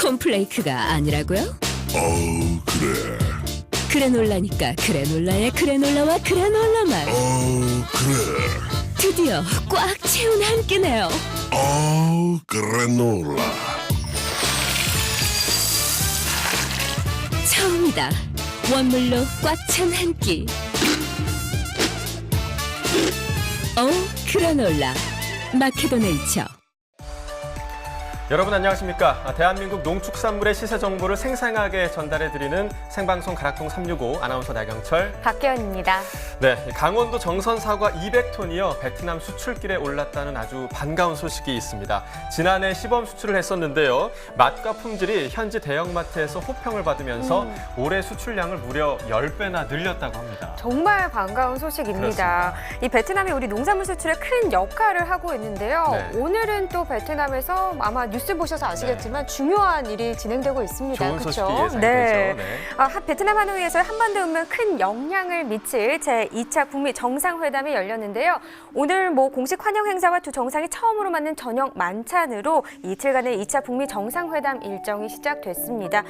콘플레이크가 아니라고요? 그래. 그래놀라니까 그래놀라의 그래놀라와 그래놀라만 그래. 드디어 꽉 채운 한 끼네요. 그래놀라. 처음이다. 원물로 꽉 찬 한 끼. 그래놀라 마케도네이처. 여러분 안녕하십니까? 대한민국 농축산물의 시세 정보를 생생하게 전달해드리는 생방송 가락동 365 아나운서 나경철, 박계연입니다. 네, 강원도 정선 사과 200톤이요 베트남 수출길에 올랐다는 아주 반가운 소식이 있습니다. 지난해 시범 수출을 했었는데요. 맛과 품질이 현지 대형마트에서 호평을 받으면서 올해 수출량을 무려 10배나 늘렸다고 합니다. 정말 반가운 소식입니다. 그렇습니다. 이 베트남이 우리 농산물 수출에 큰 역할을 하고 있는데요. 네. 오늘은 또 베트남에서 아마 뉴스 보셔서 아시겠지만 중요한 일이 진행되고 있습니다. 좋은 그쵸? 소식이 예상되죠. 네. 네. 베트남 하노이에서 한반도 운명에 큰 영향을 미칠 제2차 북미 정상회담이 열렸는데요. 오늘 공식 환영 행사와 두 정상이 처음으로 맞는 저녁 만찬으로 이틀간의 2차 북미 정상회담 일정이 시작됐습니다.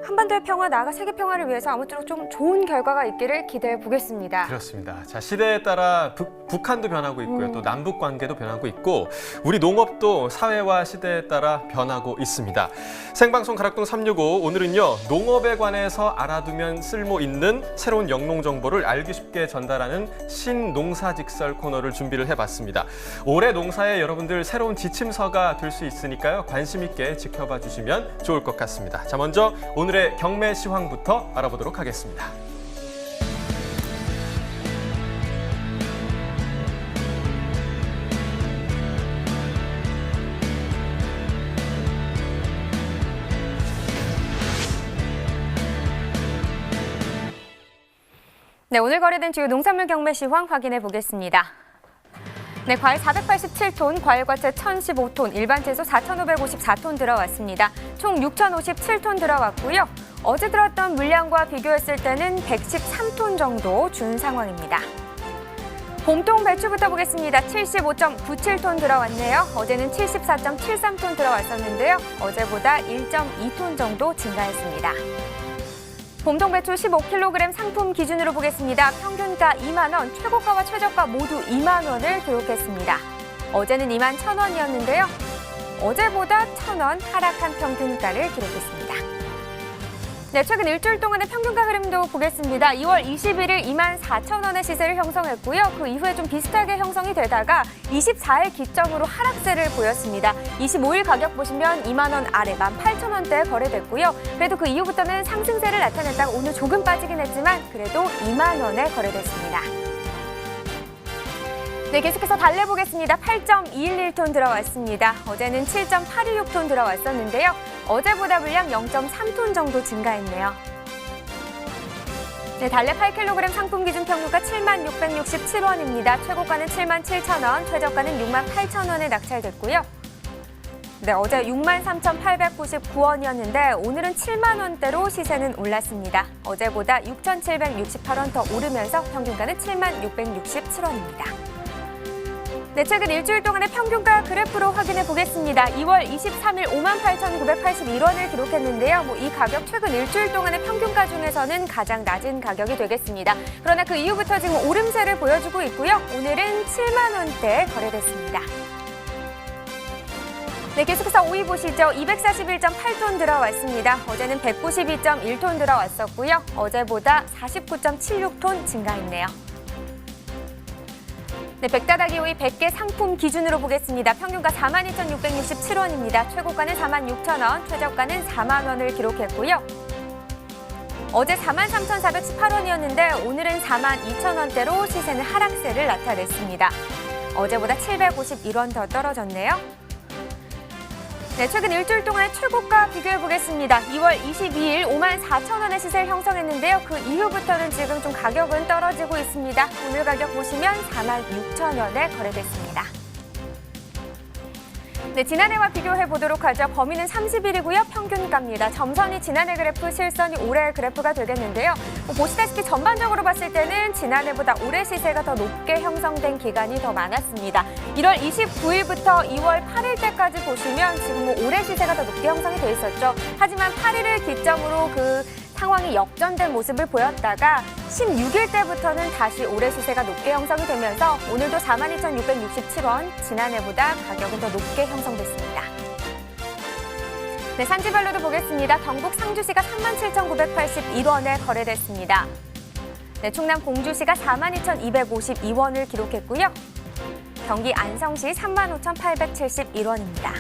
한반도의 평화, 나아가 세계 평화를 위해서 아무쪼록 좀 좋은 결과가 있기를 기대해 보겠습니다. 그렇습니다. 자, 시대에 따라 북한도 변하고 있고요. 또 남북 관계도 변하고 있고 우리 농업도 사회와 시대에 따라 변하고 있습니다. 생방송 가락동 365 오늘은요. 농업에 관해서 알아두면 쓸모 있는 새로운 영농 정보를 알기 쉽게 전달하는 신농사직설 코너를 준비를 해봤습니다. 올해 농사에 여러분들 새로운 지침서가 될 수 있으니까요. 관심 있게 지켜봐 주시면 좋을 것 같습니다. 자, 먼저 오늘의 경매 시황부터 알아보도록 하겠습니다. 네, 오늘 거래된 주요 농산물 경매 시황 확인해 보겠습니다. 네, 과일 487톤, 과일과채 1015톤, 일반 채소 4,554톤 들어왔습니다. 총 6,057톤 들어왔고요. 어제 들어왔던 물량과 비교했을 때는 113톤 정도 준 상황입니다. 봄동 배추부터 보겠습니다. 75.97톤 들어왔네요. 어제는 74.73톤 들어왔었는데요. 어제보다 1.2톤 정도 증가했습니다. 봄동 배추 15kg 상품 기준으로 보겠습니다. 평균가 2만 원, 최고가와 최저가 모두 2만 원을 기록했습니다. 어제는 2만 1,000원이었는데요. 어제보다 1,000원 하락한 평균가를 기록했습니다. 네, 최근 일주일 동안의 평균가 흐름도 보겠습니다. 2월 21일 2만 4,000원의 시세를 형성했고요. 그 이후에 좀 비슷하게 형성이 되다가 24일 기점으로 하락세를 보였습니다. 25일 가격 보시면 2만 원 아래 18,000원대에 거래됐고요. 그래도 그 이후부터는 상승세를 나타냈다가 오늘 조금 빠지긴 했지만 그래도 2만 원에 거래됐습니다. 네, 계속해서 달래 보겠습니다. 8.211톤 들어왔습니다. 어제는 7.826톤 들어왔었는데요. 어제보다 물량 0.3톤 정도 증가했네요. 네, 달래 8kg 상품 기준 평균가 76,667원입니다. 최고가는 77,000원, 최저가는 68,000원에 낙찰됐고요. 네, 어제 63,899원이었는데 오늘은 7만 원대로 시세는 올랐습니다. 어제보다 6,768원 더 오르면서 평균가는 76,667원입니다. 네, 최근 일주일 동안의 평균가 그래프로 확인해 보겠습니다. 2월 23일 58,981원을 기록했는데요. 이 가격 최근 일주일 동안의 평균가 중에서는 가장 낮은 가격이 되겠습니다. 그러나 그 이후부터 지금 오름세를 보여주고 있고요. 오늘은 7만 원대에 거래됐습니다. 네, 계속해서 오이 보시죠. 241.8톤 들어왔습니다. 어제는 192.1톤 들어왔었고요. 어제보다 49.76톤 증가했네요. 네, 백다다기 오이 100개 상품 기준으로 보겠습니다. 평균가 42,667원입니다. 최고가는 46,000원, 최저가는 4만 원을 기록했고요. 어제 43,418원이었는데 오늘은 42,000원대로 시세는 하락세를 나타냈습니다. 어제보다 751원 더 떨어졌네요. 네, 최근 일주일 동안의 최고가 비교해보겠습니다. 2월 22일 54,000원의 시세를 형성했는데요. 그 이후부터는 지금 좀 가격은 떨어지고 있습니다. 오늘 가격 보시면 46,000원에 거래됐습니다. 네, 지난해와 비교해 보도록 하죠. 범위는 30일이고요. 평균가입니다. 점선이 지난해 그래프, 실선이 올해 그래프가 되겠는데요. 보시다시피 전반적으로 봤을 때는 지난해보다 올해 시세가 더 높게 형성된 기간이 더 많았습니다. 1월 29일부터 2월 8일 때까지 보시면 지금 올해 시세가 더 높게 형성이 돼 있었죠. 하지만 8일을 기점으로 그 상황이 역전된 모습을 보였다가 16일 때부터는 다시 올해 시세가 높게 형성이 되면서 오늘도 42,667원, 지난해보다 가격은 더 높게 형성됐습니다. 네, 산지별로도 보겠습니다. 경북 상주시가 37,981원에 거래됐습니다. 네, 충남 공주시가 42,252원을 기록했고요. 경기 안성시 35,871원입니다.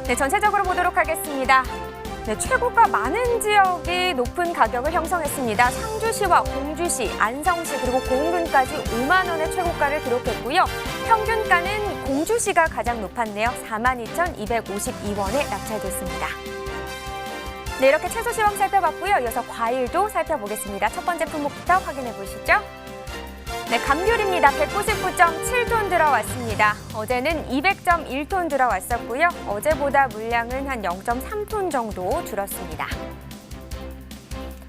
네, 전체적으로 보도록 하겠습니다. 네, 최고가 많은 지역이 높은 가격을 형성했습니다. 상주시와 공주시, 안성시 그리고 고흥군까지 5만 원의 최고가를 기록했고요. 평균가는 공주시가 가장 높았네요. 42,252원에 낙찰됐습니다. 네, 이렇게 채소 시황 살펴봤고요. 이어서 과일도 살펴보겠습니다. 첫 번째 품목부터 확인해 보시죠. 네, 감귤입니다. 199.7톤 들어왔습니다. 어제는 200.1톤 들어왔었고요. 어제보다 물량은 한 0.3톤 정도 줄었습니다.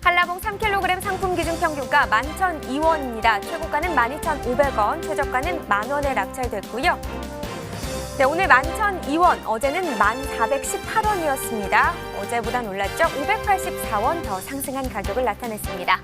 한라봉 3kg 상품 기준 평균가 11,002원입니다. 최고가는 12,500원, 최저가는 만원에 낙찰됐고요. 네, 오늘 11,002원, 어제는 1,418원이었습니다. 어제보다 올랐죠? 584원 더 상승한 가격을 나타냈습니다.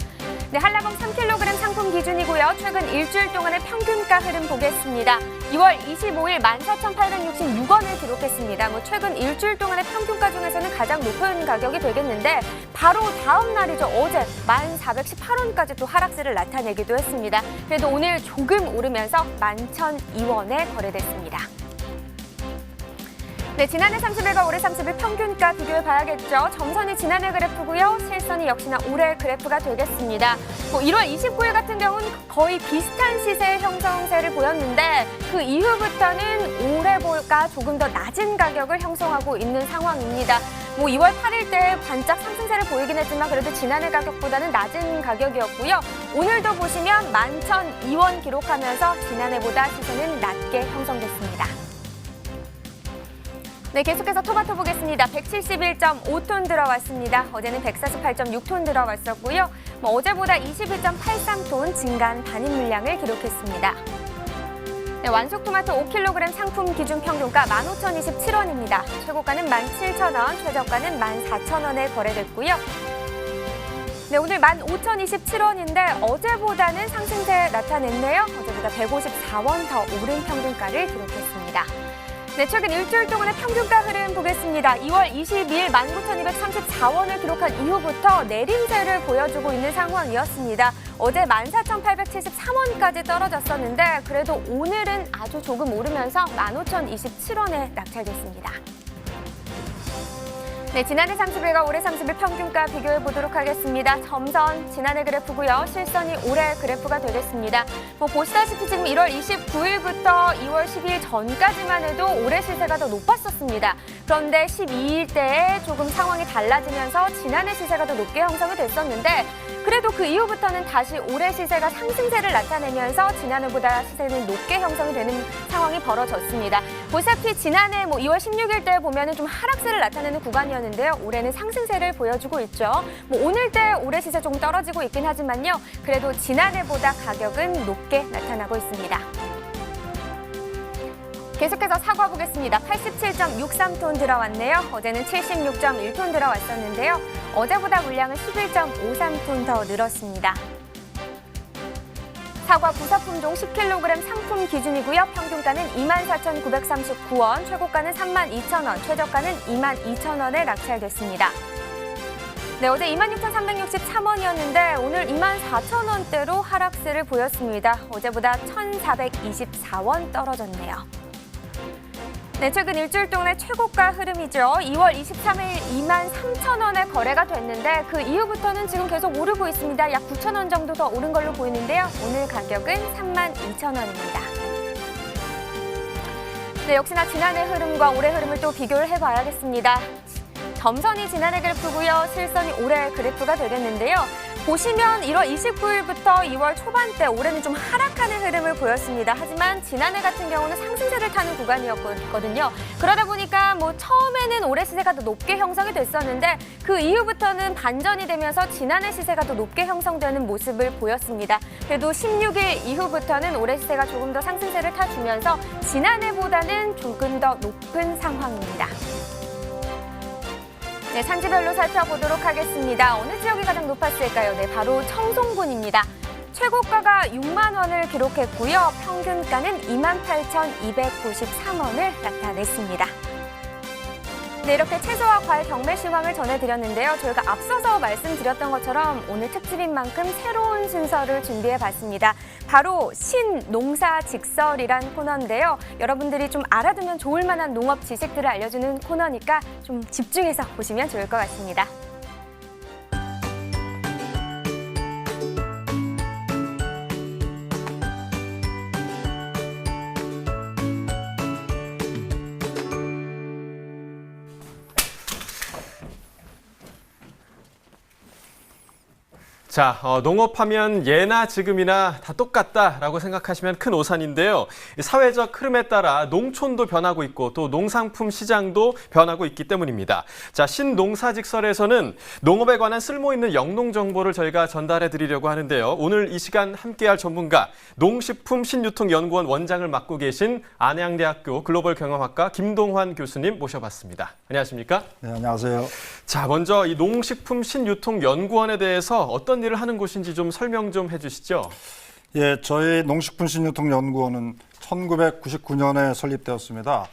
네, 한라봉 3kg 상품 기준이고요. 최근 일주일 동안의 평균가 흐름 보겠습니다. 2월 25일 14,866원을 기록했습니다. 최근 일주일 동안의 평균가 중에서는 가장 높은 가격이 되겠는데 바로 다음 날이죠. 어제 1,418원까지 또 하락세를 나타내기도 했습니다. 그래도 오늘 조금 오르면서 11,002원에 거래됐습니다. 네, 지난해 30일과 올해 30일 평균가 비교해 봐야겠죠. 점선이 지난해 그래프고요. 실선이 역시나 올해 그래프가 되겠습니다. 1월 29일 같은 경우는 거의 비슷한 시세 형성세를 보였는데 그 이후부터는 올해보다 조금 더 낮은 가격을 형성하고 있는 상황입니다. 2월 8일 때 반짝 상승세를 보이긴 했지만 그래도 지난해 가격보다는 낮은 가격이었고요. 오늘도 보시면 11,002원 기록하면서 지난해보다 시세는 낮게 형성됐습니다. 네, 계속해서 토마토 보겠습니다. 171.5톤 들어왔습니다. 어제는 148.6톤 들어왔었고요. 어제보다 21.83톤 증가한 반입 물량을 기록했습니다. 네, 완숙 토마토 5kg 상품 기준 평균가 15,027원입니다. 최고가는 17,000원, 최저가는 14,000원에 거래됐고요. 네, 오늘 15,027원인데 어제보다는 상승세 나타냈네요. 어제보다 154원 더 오른 평균가를 기록했습니다. 네, 최근 일주일 동안의 평균가 흐름 보겠습니다. 2월 22일 19,234원을 기록한 이후부터 내림세를 보여주고 있는 상황이었습니다. 어제 14,873원까지 떨어졌었는데 그래도 오늘은 아주 조금 오르면서 15,027원에 낙찰됐습니다. 네, 지난해 30일과 올해 30일 평균가 비교해 보도록 하겠습니다. 점선 지난해 그래프고요. 실선이 올해 그래프가 되겠습니다. 보시다시피 지금 1월 29일부터 2월 12일 전까지만 해도 올해 시세가 더 높았었습니다. 그런데 12일 때에 조금 상황이 달라지면서 지난해 시세가 더 높게 형성이 됐었는데 그래도 그 이후부터는 다시 올해 시세가 상승세를 나타내면서 지난해보다 시세는 높게 형성이 되는 상황이 벌어졌습니다. 보시다시피 지난해 2월 16일 때 보면은 좀 하락세를 나타내는 구간이었는데요. 올해는 상승세를 보여주고 있죠. 오늘 때 올해 시세 조금 떨어지고 있긴 하지만요. 그래도 지난해보다 가격은 높게 나타나고 있습니다. 계속해서 사과 보겠습니다. 87.63톤 들어왔네요. 어제는 76.1톤 들어왔었는데요. 어제보다 물량은 11.53톤 더 늘었습니다. 사과 부사품종 10kg 상품 기준이고요. 평균가는 24,939원, 최고가는 32,000원, 최저가는 22,000원에 낙찰됐습니다. 네, 어제 26,363원이었는데 오늘 24,000원대로 하락세를 보였습니다. 어제보다 1,424원 떨어졌네요. 네, 최근 일주일 동안의 최고가 흐름이죠. 2월 23일 23,000원에 거래가 됐는데 그 이후부터는 지금 계속 오르고 있습니다. 약 9,000원 정도 더 오른 걸로 보이는데요. 오늘 가격은 32,000원입니다. 네, 역시나 지난해 흐름과 올해 흐름을 또 비교를 해봐야겠습니다. 점선이 지난해 그래프고요. 실선이 올해 그래프가 되겠는데요. 보시면 1월 29일부터 2월 초반대 올해는 좀 하락하는 흐름을 보였습니다. 하지만 지난해 같은 경우는 상승세를 타는 구간이었거든요. 그러다 보니까 뭐 처음에는 올해 시세가 더 높게 형성이 됐었는데 그 이후부터는 반전이 되면서 지난해 시세가 더 높게 형성되는 모습을 보였습니다. 그래도 16일 이후부터는 올해 시세가 조금 더 상승세를 타주면서 지난해보다는 조금 더 높은 상황입니다. 네, 산지별로 살펴보도록 하겠습니다. 어느 지역이 가장 높았을까요? 네, 바로 청송군입니다. 최고가가 6만 원을 기록했고요. 평균가는 28,293원을 나타냈습니다. 네, 이렇게 채소와 과일 경매 시황을 전해드렸는데요. 저희가 앞서서 말씀드렸던 것처럼 오늘 특집인 만큼 새로운 순서를 준비해봤습니다. 바로 신농사직설이란 코너인데요. 여러분들이 좀 알아두면 좋을 만한 농업 지식들을 알려주는 코너니까 좀 집중해서 보시면 좋을 것 같습니다. 자, 농업하면 예나 지금이나 다 똑같다라고 생각하시면 큰 오산인데요. 사회적 흐름에 따라 농촌도 변하고 있고 또 농상품 시장도 변하고 있기 때문입니다. 자, 신농사직설에서는 농업에 관한 쓸모 있는 영농 정보를 저희가 전달해 드리려고 하는데요. 오늘 이 시간 함께할 전문가, 농식품신유통연구원 원장을 맡고 계신 안양대학교 글로벌경영학과 김동환 교수님 모셔봤습니다. 안녕하십니까? 네, 안녕하세요. 자, 먼저 이 농식품신유통연구원에 대해서 어떤 일을 하는 곳인지 좀 설명 좀 해주시죠. 예, 저희 농식품신유통연구원은 1999년에 설립되었습니다.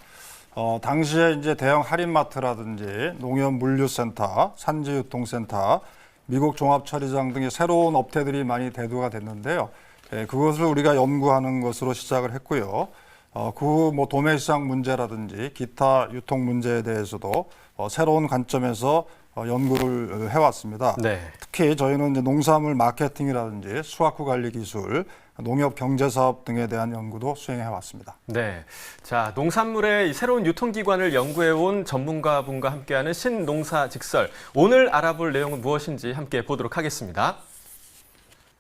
당시에 이제 대형 할인마트라든지 농협물류센터, 산지유통센터, 미국 종합처리장 등의 새로운 업태들이 많이 대두가 됐는데요. 예, 그것을 우리가 연구하는 것으로 시작을 했고요. 그 후 뭐 도매시장 문제라든지 기타 유통 문제에 대해서도 새로운 관점에서 연구를 해왔습니다. 네. 특히 저희는 이제 농산물 마케팅이라든지 수확후 관리 기술, 농협 경제사업 등에 대한 연구도 수행해왔습니다. 네, 자, 농산물의 새로운 유통기관을 연구해온 전문가분과 함께하는 신농사직설. 오늘 알아볼 내용은 무엇인지 함께 보도록 하겠습니다.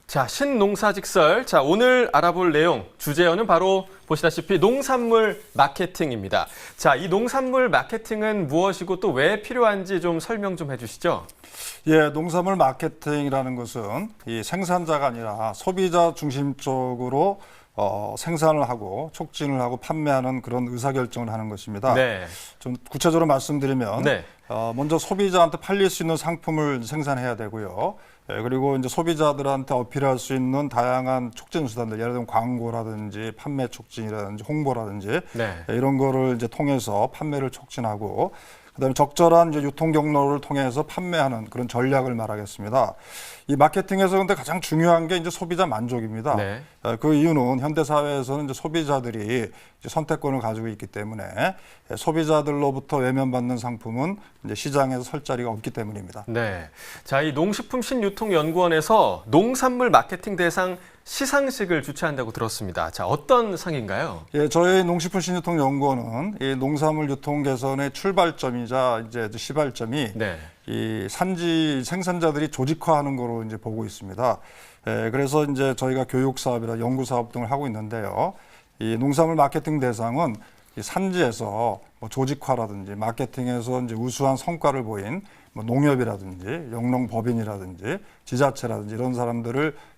자, 신농사직설. 자, 오늘 알아볼 내용, 주제어는 바로 보시다시피 농산물 마케팅입니다. 자, 이 농산물 마케팅은 무엇이고 또 왜 필요한지 좀 설명 좀 해주시죠. 예, 농산물 마케팅이라는 것은 이 생산자가 아니라 소비자 중심적으로 생산을 하고 촉진을 하고 판매하는 그런 의사결정을 하는 것입니다. 네. 좀 구체적으로 말씀드리면 네. 먼저 소비자한테 팔릴 수 있는 상품을 생산해야 되고요. 예, 그리고 이제 소비자들한테 어필할 수 있는 다양한 촉진 수단들, 예를 들면 광고라든지 판매 촉진이라든지 홍보라든지 네. 이런 거를 이제 통해서 판매를 촉진하고 그다음에 적절한 이제 유통 경로를 통해서 판매하는 그런 전략을 말하겠습니다. 이 마케팅에서 근데 가장 중요한 게 이제 소비자 만족입니다. 네. 그 이유는 현대 사회에서는 이제 소비자들이 이제 선택권을 가지고 있기 때문에 소비자들로부터 외면받는 상품은 이제 시장에서 설 자리가 없기 때문입니다. 네. 자, 이 농식품신유통연구원에서 농산물 마케팅 대상 시상식을 주최한다고 들었습니다. 자, 어떤 상인가요? 예, 저희 농식품신유통연구원은 이 농산물 유통 개선의 출발점이자 이제 시발점이 네. 이 산지 생산자들이 조직화하는 거로 이제 보고 있습니다. 예, 그래서 이제 저희가 교육 사업이나 연구 사업 등을 하고 있는데요. 이 농산물 마케팅 대상은 이 산지에서 뭐 조직화라든지 마케팅에서 이제 우수한 성과를 보인 뭐 농협이라든지 영농법인이라든지 지자체라든지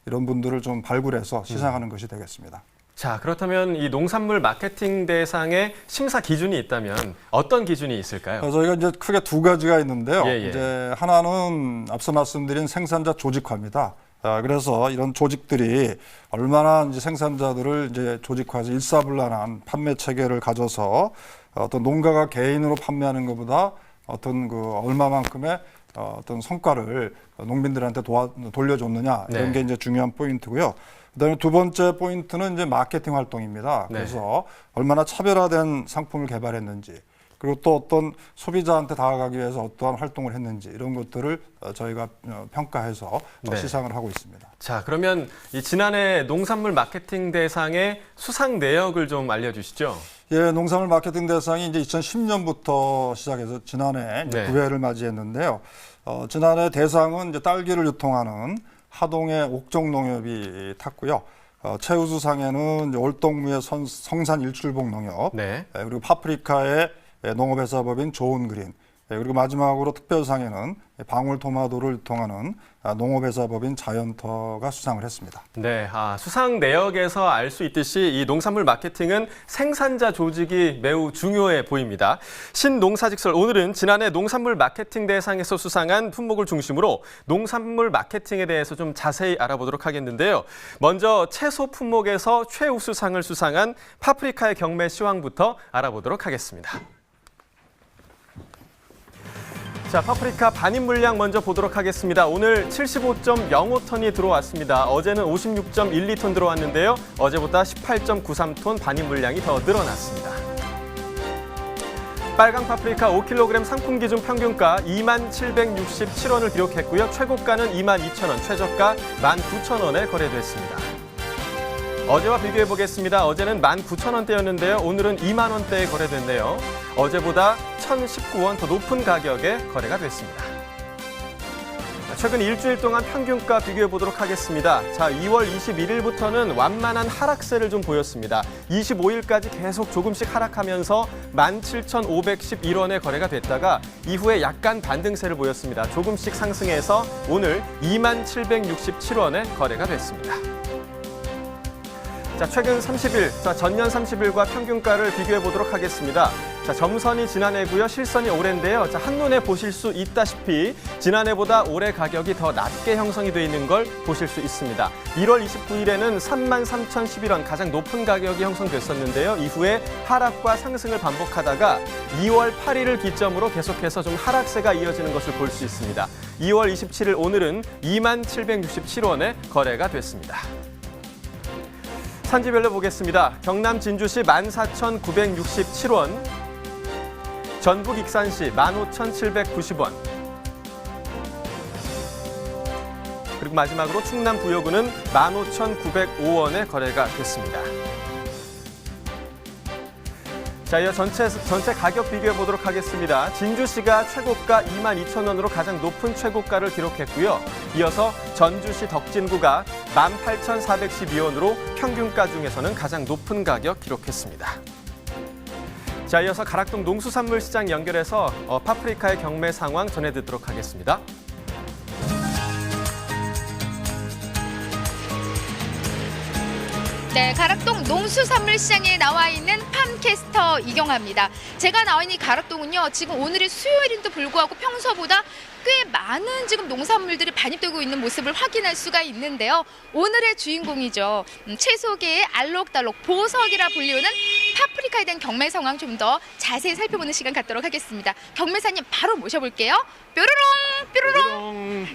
이런 분들을 좀 발굴해서 시상하는 것이 되겠습니다. 자, 그렇다면 이 농산물 마케팅 대상의 심사 기준이 있다면 어떤 기준이 있을까요? 저희가 이제 크게 두 가지가 있는데요. 예, 예. 이제 하나는 앞서 말씀드린 생산자 조직화입니다. 그래서 이런 조직들이 얼마나 이제 생산자들을 이제 조직화해서 일사불란한 판매 체계를 가져서 어떤 농가가 개인으로 판매하는 것보다 어떤 그 얼마만큼의 어떤 성과를 농민들한테 돌려줬느냐 이런 네. 게 이제 중요한 포인트고요. 그다음에 두 번째 포인트는 이제 마케팅 활동입니다. 네. 그래서 얼마나 차별화된 상품을 개발했는지 그리고 또 어떤 소비자한테 다가가기 위해서 어떠한 활동을 했는지 이런 것들을 저희가 평가해서 네. 시상을 하고 있습니다. 자, 그러면 이 지난해 농산물 마케팅 대상의 수상 내역을 좀 알려주시죠. 예, 농산물 마케팅 대상이 이제 2010년부터 시작해서 지난해 이제 네. 9회를 맞이했는데요. 지난해 대상은 이제 딸기를 유통하는 하동의 옥정농협이 탔고요. 최우수상에는 올동무의 성산 일출봉농협, 네. 그리고 파프리카의 농업회사법인 좋은그린, 그리고 마지막으로 특별상에는 방울토마토를 통하는 농업회사법인 자연터가 수상을 했습니다. 네, 수상 내역에서 알 수 있듯이 이 농산물 마케팅은 생산자 조직이 매우 중요해 보입니다. 신농사직설 오늘은 지난해 농산물 마케팅 대상에서 수상한 품목을 중심으로 농산물 마케팅에 대해서 좀 자세히 알아보도록 하겠는데요. 먼저 채소 품목에서 최우수상을 수상한 파프리카의 경매 시황부터 알아보도록 하겠습니다. 자, 파프리카 반입 물량 먼저 보도록 하겠습니다. 오늘 75.05톤이 들어왔습니다. 어제는 56.12톤 들어왔는데요. 어제보다 18.93톤 반입 물량이 더 늘어났습니다. 빨강 파프리카 5kg 상품 기준 평균가 2767원을 기록했고요. 최고가는 22,000원, 최저가 19,000원에 거래됐습니다. 어제와 비교해 보겠습니다. 어제는 19,000원대였는데요. 오늘은 2만 원대에 거래됐네요. 어제보다 1,019원 더 높은 가격에 거래가 됐습니다. 최근 일주일 동안 평균가 비교해 보도록 하겠습니다. 자, 2월 21일부터는 완만한 하락세를 좀 보였습니다. 25일까지 계속 조금씩 하락하면서 17,511원에 거래가 됐다가 이후에 약간 반등세를 보였습니다. 조금씩 상승해서 오늘 2767원에 거래가 됐습니다. 자, 최근 30일, 전년 30일과 평균가를 비교해 보도록 하겠습니다. 자, 점선이 지난해고요, 실선이 올해인데요. 자, 한눈에 보실 수 있다시피 지난해보다 올해 가격이 더 낮게 형성이 되어 있는 걸 보실 수 있습니다. 1월 29일에는 33,011원 가장 높은 가격이 형성됐었는데요. 이후에 하락과 상승을 반복하다가 2월 8일을 기점으로 계속해서 좀 하락세가 이어지는 것을 볼 수 있습니다. 2월 27일 오늘은 2767원에 거래가 됐습니다. 산지별로 보겠습니다. 경남 진주시 14,967원, 전북 익산시 15,790원, 그리고 마지막으로 충남 부여구는 15,905원에 거래가 됐습니다. 자, 이어 전체 가격 비교해 보도록 하겠습니다. 진주시가 최고가 22,000원으로 가장 높은 최고가를 기록했고요. 이어서 전주시 덕진구가 18,412원으로 평균가 중에서는 가장 높은 가격 기록했습니다. 자, 이어서 가락동 농수산물시장 연결해서 파프리카의 경매 상황 전해드리도록 하겠습니다. 네, 가락동 농수산물시장에 나와 있는 팜캐스터 이경아입니다. 제가 나와 있는 이 가락동은요, 지금 오늘이 수요일인데도 불구하고 평소보다 꽤 많은 지금 농산물들이 반입되고 있는 모습을 확인할 수가 있는데요. 오늘의 주인공이죠. 채소계의 알록달록 보석이라 불리우는 파프리카에 대한 경매 상황 좀 더 자세히 살펴보는 시간 갖도록 하겠습니다. 경매사님 바로 모셔볼게요. 뾰로롱, 뾰로롱,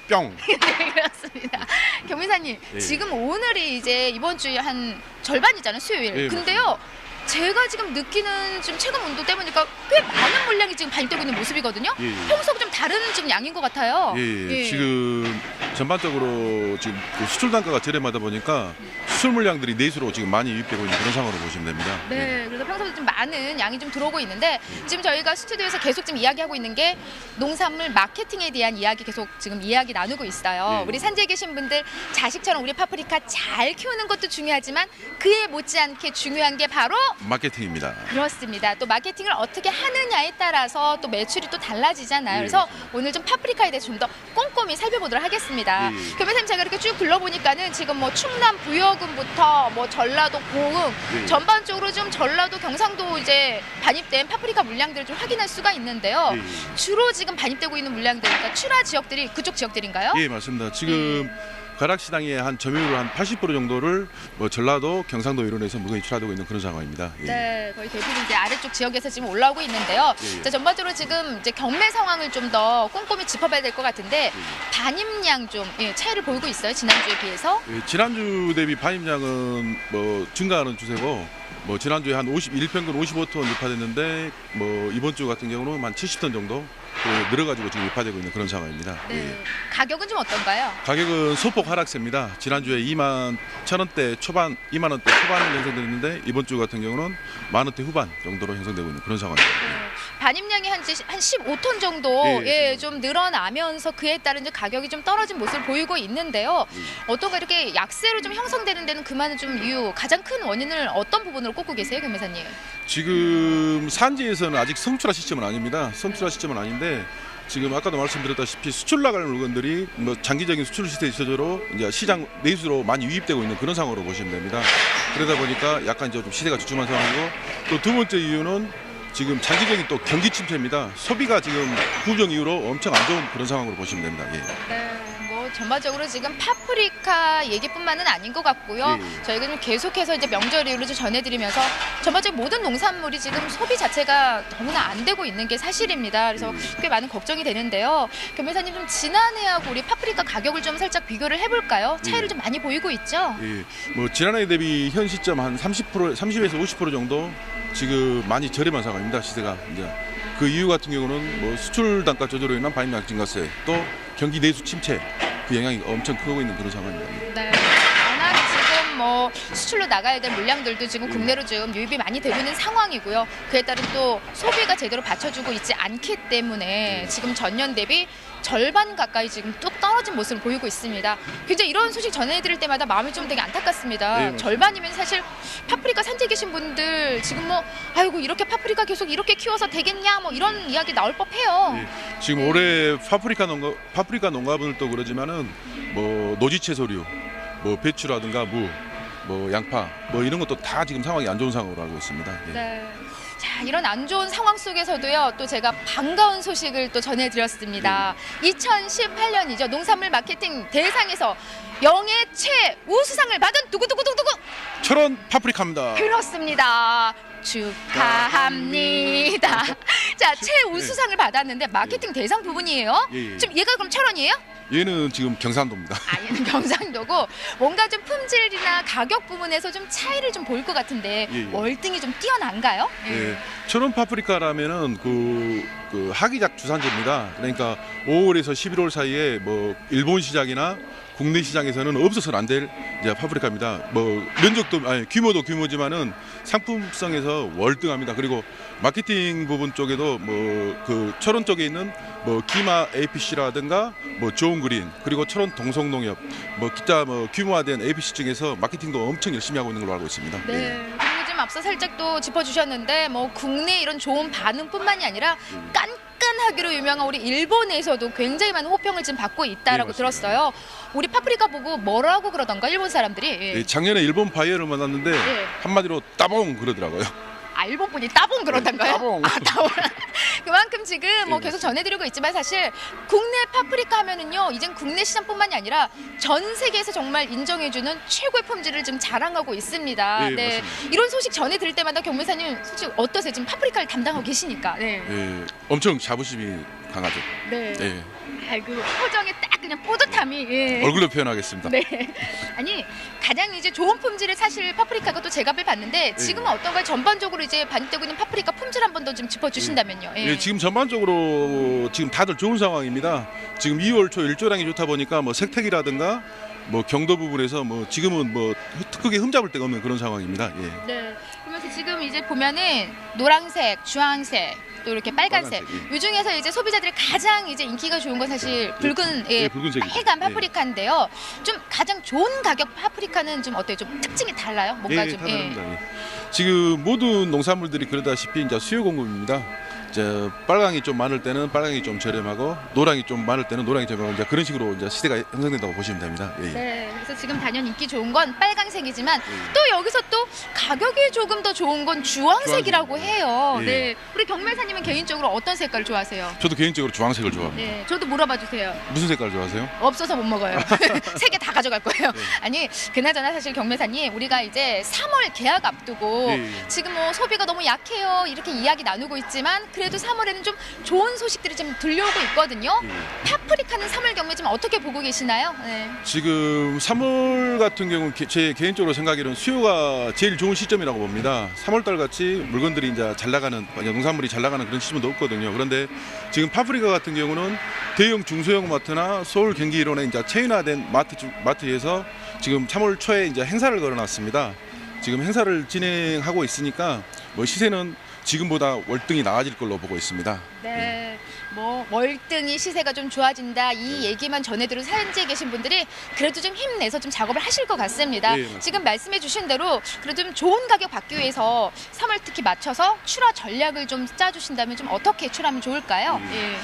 뿅! 네, 그렇습니다. 경매사님, 네. 지금 오늘이 이제 이번 주에 한 절반이잖아요, 수요일. 네, 근데요, 제가 지금 느끼는 좀 체감 온도 때문이니까 꽤 많은 물량이 지금 반입되고 있는 모습이거든요. 예. 평소하고 좀 다른 지금 양인 것 같아요. 예, 지금 전반적으로 지금 그 수출 단가가 저렴하다 보니까 수출 물량들이 내수로 지금 많이 유입되고 있는 그런 상황으로 보시면 됩니다. 네, 그래서 평소보다 좀 많은 양이 좀 들어오고 있는데 지금 저희가 스튜디오에서 계속 지금 이야기하고 있는 게 농산물 마케팅에 대한 이야기 계속 지금 이야기 나누고 있어요. 네. 우리 산지에 계신 분들 자식처럼 우리 파프리카 잘 키우는 것도 중요하지만 그에 못지않게 중요한 게 바로 마케팅입니다. 그렇습니다. 또 마케팅을 어떻게 하느냐에 따라서 또 매출이 또 달라지잖아요. 예. 그래서 오늘 좀 파프리카에 대해서 좀 더 꼼꼼히 살펴보도록 하겠습니다. 예. 교수님, 제가 이렇게 쭉 둘러보니까는 지금 뭐 충남 부여군부터 뭐 전라도 고흥 예. 전반적으로 좀 전라도 경상도 이제 반입된 파프리카 물량들을 좀 확인할 수가 있는데요. 예. 주로 지금 반입되고 있는 물량들, 그러니까 출하 지역들이 그쪽 지역들인가요? 예, 맞습니다. 지금 가락시장의 한 점유율 한 80% 정도를 뭐 전라도, 경상도 이론에서 물건이 출하되고 있는 그런 상황입니다. 예. 네, 거의 대부분 이제 아래쪽 지역에서 지금 올라오고 있는데요. 예, 예. 자, 전반적으로 지금 이제 경매 상황을 좀 더 꼼꼼히 짚어봐야 될 것 같은데 반입량 좀 차이를 보이고 있어요, 지난주에 비해서. 예, 지난주 대비 반입량은 뭐 증가하는 추세고, 뭐 지난주에 한 51평균 55톤 유파됐는데 뭐 이번 주 같은 경우는 한 70톤 정도 늘어가지고 지금 유파되고 있는 그런 상황입니다. 네. 예. 가격은 좀 어떤가요? 가격은 소폭 하락세입니다. 지난주에 2만 1,000원대 초반, 2만 원대 초반을 형성됐는데 이번 주 같은 경우는 1만 원대 후반 정도로 형성되고 있는 그런 상황입니다. 반입량이 한 15톤 정도 좀 늘어나면서 그에 따른 이제 가격이 좀 떨어진 모습을 보이고 있는데요. 어떤가 이렇게 약세로 좀 형성되는 데는 그만한 좀 이유, 가장 큰 원인을 어떤 부분으로 꼽고 계세요, 경매사님? 지금 산지에서는 아직 성출하 시점은 아닙니다. 성출하 시점은 아닌데 지금 아까도 말씀드렸다시피 수출 나갈 물건들이 뭐 장기적인 수출 시세 저조로 이제 시장 내수로 많이 유입되고 있는 그런 상황으로 보시면 됩니다. 그러다 보니까 약간 이제 좀 시세가 주춤한 상황이고 또 두 번째 이유는 지금 장기적인 또 경기 침체입니다. 소비가 지금 구정 이후로 엄청 안 좋은 그런 상황으로 보시면 됩니다. 예. 네, 뭐 전반적으로 지금 파프리카 얘기뿐만은 아닌 것 같고요. 저희가 좀 계속해서 이제 명절 이후로 좀 전해드리면서 전반적으로 모든 농산물이 지금 소비 자체가 너무나 안 되고 있는 게 사실입니다. 그래서 꽤 많은 걱정이 되는데요. 경매사님 좀 지난해하고 우리 파프리카 가격을 좀 살짝 비교를 해볼까요? 차이를 좀 많이 보이고 있죠? 예. 뭐 지난해 대비 현 시점 한 30에서 50% 정도 지금 많이 저렴한 상황입니다. 시세가 이제 그 이유 같은 경우는 뭐 수출 단가 조절로 인한 반입량 증가세 또 경기 내수 침체 그 영향이 엄청 크고 있는 그런 상황입니다. 네. 워낙 지금 뭐 수출로 나가야 될 물량들도 지금 국내로 좀 유입이 많이 되고 있는 상황이고요. 그에 따른 또 소비가 제대로 받쳐주고 있지 않기 때문에 지금 전년 대비 절반 가까이 지금 뚝 떨어진 모습을 보이고 있습니다. 굉장히 이런 소식 전해드릴 때마다 마음이 좀 되게 안타깝습니다. 네, 절반이면 사실 파프리카 산지에 계신 분들 지금 뭐 아이고 이렇게 파프리카 계속 이렇게 키워서 되겠냐 뭐 이런 이야기 나올 법해요. 예. 지금 올해 파프리카 농가분들도 그러지만은 뭐 노지 채소류, 뭐 배추라든가 무, 뭐 양파, 뭐 이런 것도 다 지금 상황이 안 좋은 상황으로 알고 있습니다. 예. 네. 자, 이런 안 좋은 상황 속에서도요, 또 제가 반가운 소식을 또 전해드렸습니다. 2018년이죠. 농산물 마케팅 대상에서 영예 최우수상을 받은 두구두구두구두구! 철원 파프리카입니다. 그렇습니다. 축하합니다. 자, 최우수상을 받았는데 마케팅 대상 부분이에요. 예. 지금 얘가 그럼 철원이에요? 얘는 지금 경상도입니다. 아, 얘는 경상도고 뭔가 좀 품질이나 가격 부분에서 좀 차이를 좀 볼 것 같은데 월등히 좀 뛰어난가요? 예. 철원 파프리카라면은 그 하기작 주산지입니다. 그러니까 5월에서 11월 사이에 뭐 일본 시장이나 국내 시장에서는 없어서는 안 될 파프리카입니다. 뭐 면적도 규모도 규모지만은 상품성에서 월등합니다. 그리고 마케팅 부분 쪽에도 뭐 그 철원 쪽에 있는 뭐 기마 APC라든가 뭐 좋은 그린 그리고 철원 동성농협 뭐 기타 뭐 규모화된 APC 중에서 마케팅도 엄청 열심히 하고 있는 걸로 알고 있습니다. 네. 그리고 좀 앞서 살짝 또 짚어주셨는데 뭐 국내 이런 좋은 반응뿐만이 아니라 깐깐하기로 유명한 우리 일본에서도 굉장히 많은 호평을 지금 받고 있다라고 들었어요. 우리 파프리카 보고 뭐라고 그러던가 일본 사람들이? 예, 작년에 일본 바이어를 만났는데 한마디로 따봉 그러더라고요. 아, 일본 분이 따봉 그러던가요? 따봉. 아, 따봉. 그만큼 지금 뭐 계속 전해드리고 있지만 사실 국내 파프리카 하면은요, 이젠 국내 시장뿐만이 아니라 전 세계에서 정말 인정해주는 최고의 품질을 지금 자랑하고 있습니다. 네, 이런 소식 전해드릴 때마다 경매사님 솔직히 어떠세요? 지금 파프리카를 담당하고 계시니까. 네. 예, 엄청 자부심이 강하죠. 네. 예. 아이고 표정에 딱 그냥 뿌듯함이. 예. 얼굴로 표현하겠습니다. 네. 아니 가장 이제 좋은 품질의 사실 파프리카가 또 제값을 받는데 지금은 어떤가요? 전반적으로 이제 반입되고 있는 파프리카 품질 한 번 더 좀 짚어주신다면요. 예. 예, 지금 전반적으로 지금 다들 좋은 상황입니다. 지금 2월 초 일조량이 좋다 보니까 뭐 색택이라든가 뭐 경도 부분에서 뭐 지금은 뭐 크게 흠잡을 데가 없는 그런 상황입니다. 예. 네. 그러면서 지금 이제 보면은 노란색, 주황색. 또 이렇게 빨간색. 이 중에서 이제 소비자들이 가장 이제 인기가 좋은 건 사실 붉은 붉은색이죠. 빨간 파프리카인데요. 좀 가장 좋은 가격 파프리카는 좀 어때요? 좀 특징이 달라요? 뭔가 좀. 다릅니다. 지금 모든 농산물들이 그러다시피 이제 수요 공급입니다. 이제 빨강이 좀 많을 때는 빨강이 좀 저렴하고 노랑이 좀 많을 때는 노랑이 저렴하고 이제 그런 식으로 이제 시대가 형성된다고 보시면 됩니다. 예. 네, 그래서 지금 단연 인기 좋은 건 빨강색이지만 또 여기서 또 가격이 조금 더 좋은 건 주황색이라고 해요. 예. 네, 우리 경매사님은 개인적으로 어떤 색깔을 좋아하세요? 저도 개인적으로 주황색을 좋아합니다. 네, 저도 물어봐 주세요. 무슨 색깔 좋아하세요? 없어서 못 먹어요. 세 개 다 가져갈 거예요. 아니, 그나저나 사실 경매사님 우리가 이제 3월 계약 앞두고 지금 뭐 소비가 너무 약해요 이렇게 이야기 나누고 있지만 그래도 그래도 3월에는 좀 좋은 소식들이 좀 들려오고 있거든요. 파프리카는 3월 경매 좀 어떻게 보고 계시나요? 네. 지금 3월 같은 경우는 제 개인적으로 생각에는 수요가 제일 좋은 시점이라고 봅니다. 3월달 같이 물건들이 이제 잘 나가는, 농산물이 잘 나가는 그런 시점도 없거든요. 그런데 지금 파프리카 같은 경우는 대형 중소형 마트나 서울 경기 일원에 이제 체인화된 마트에서 지금 3월 초에 이제 행사를 걸어놨습니다. 지금 행사를 진행하고 있으니까 뭐 시세는 지금보다 월등히 나아질 걸로 보고 있습니다. 네, 뭐 월등히 시세가 좀 좋아진다 이 얘기만 전해들은 산지에 계신 분들이 그래도 좀 힘내서 좀 작업을 하실 것 같습니다. 맞습니다. 지금 말씀해주신 대로 그래도 좀 좋은 가격 받기 위해서 3월 특히 맞춰서 출하 전략을 좀 짜주신다면 좀 어떻게 출하하면 좋을까요? 예.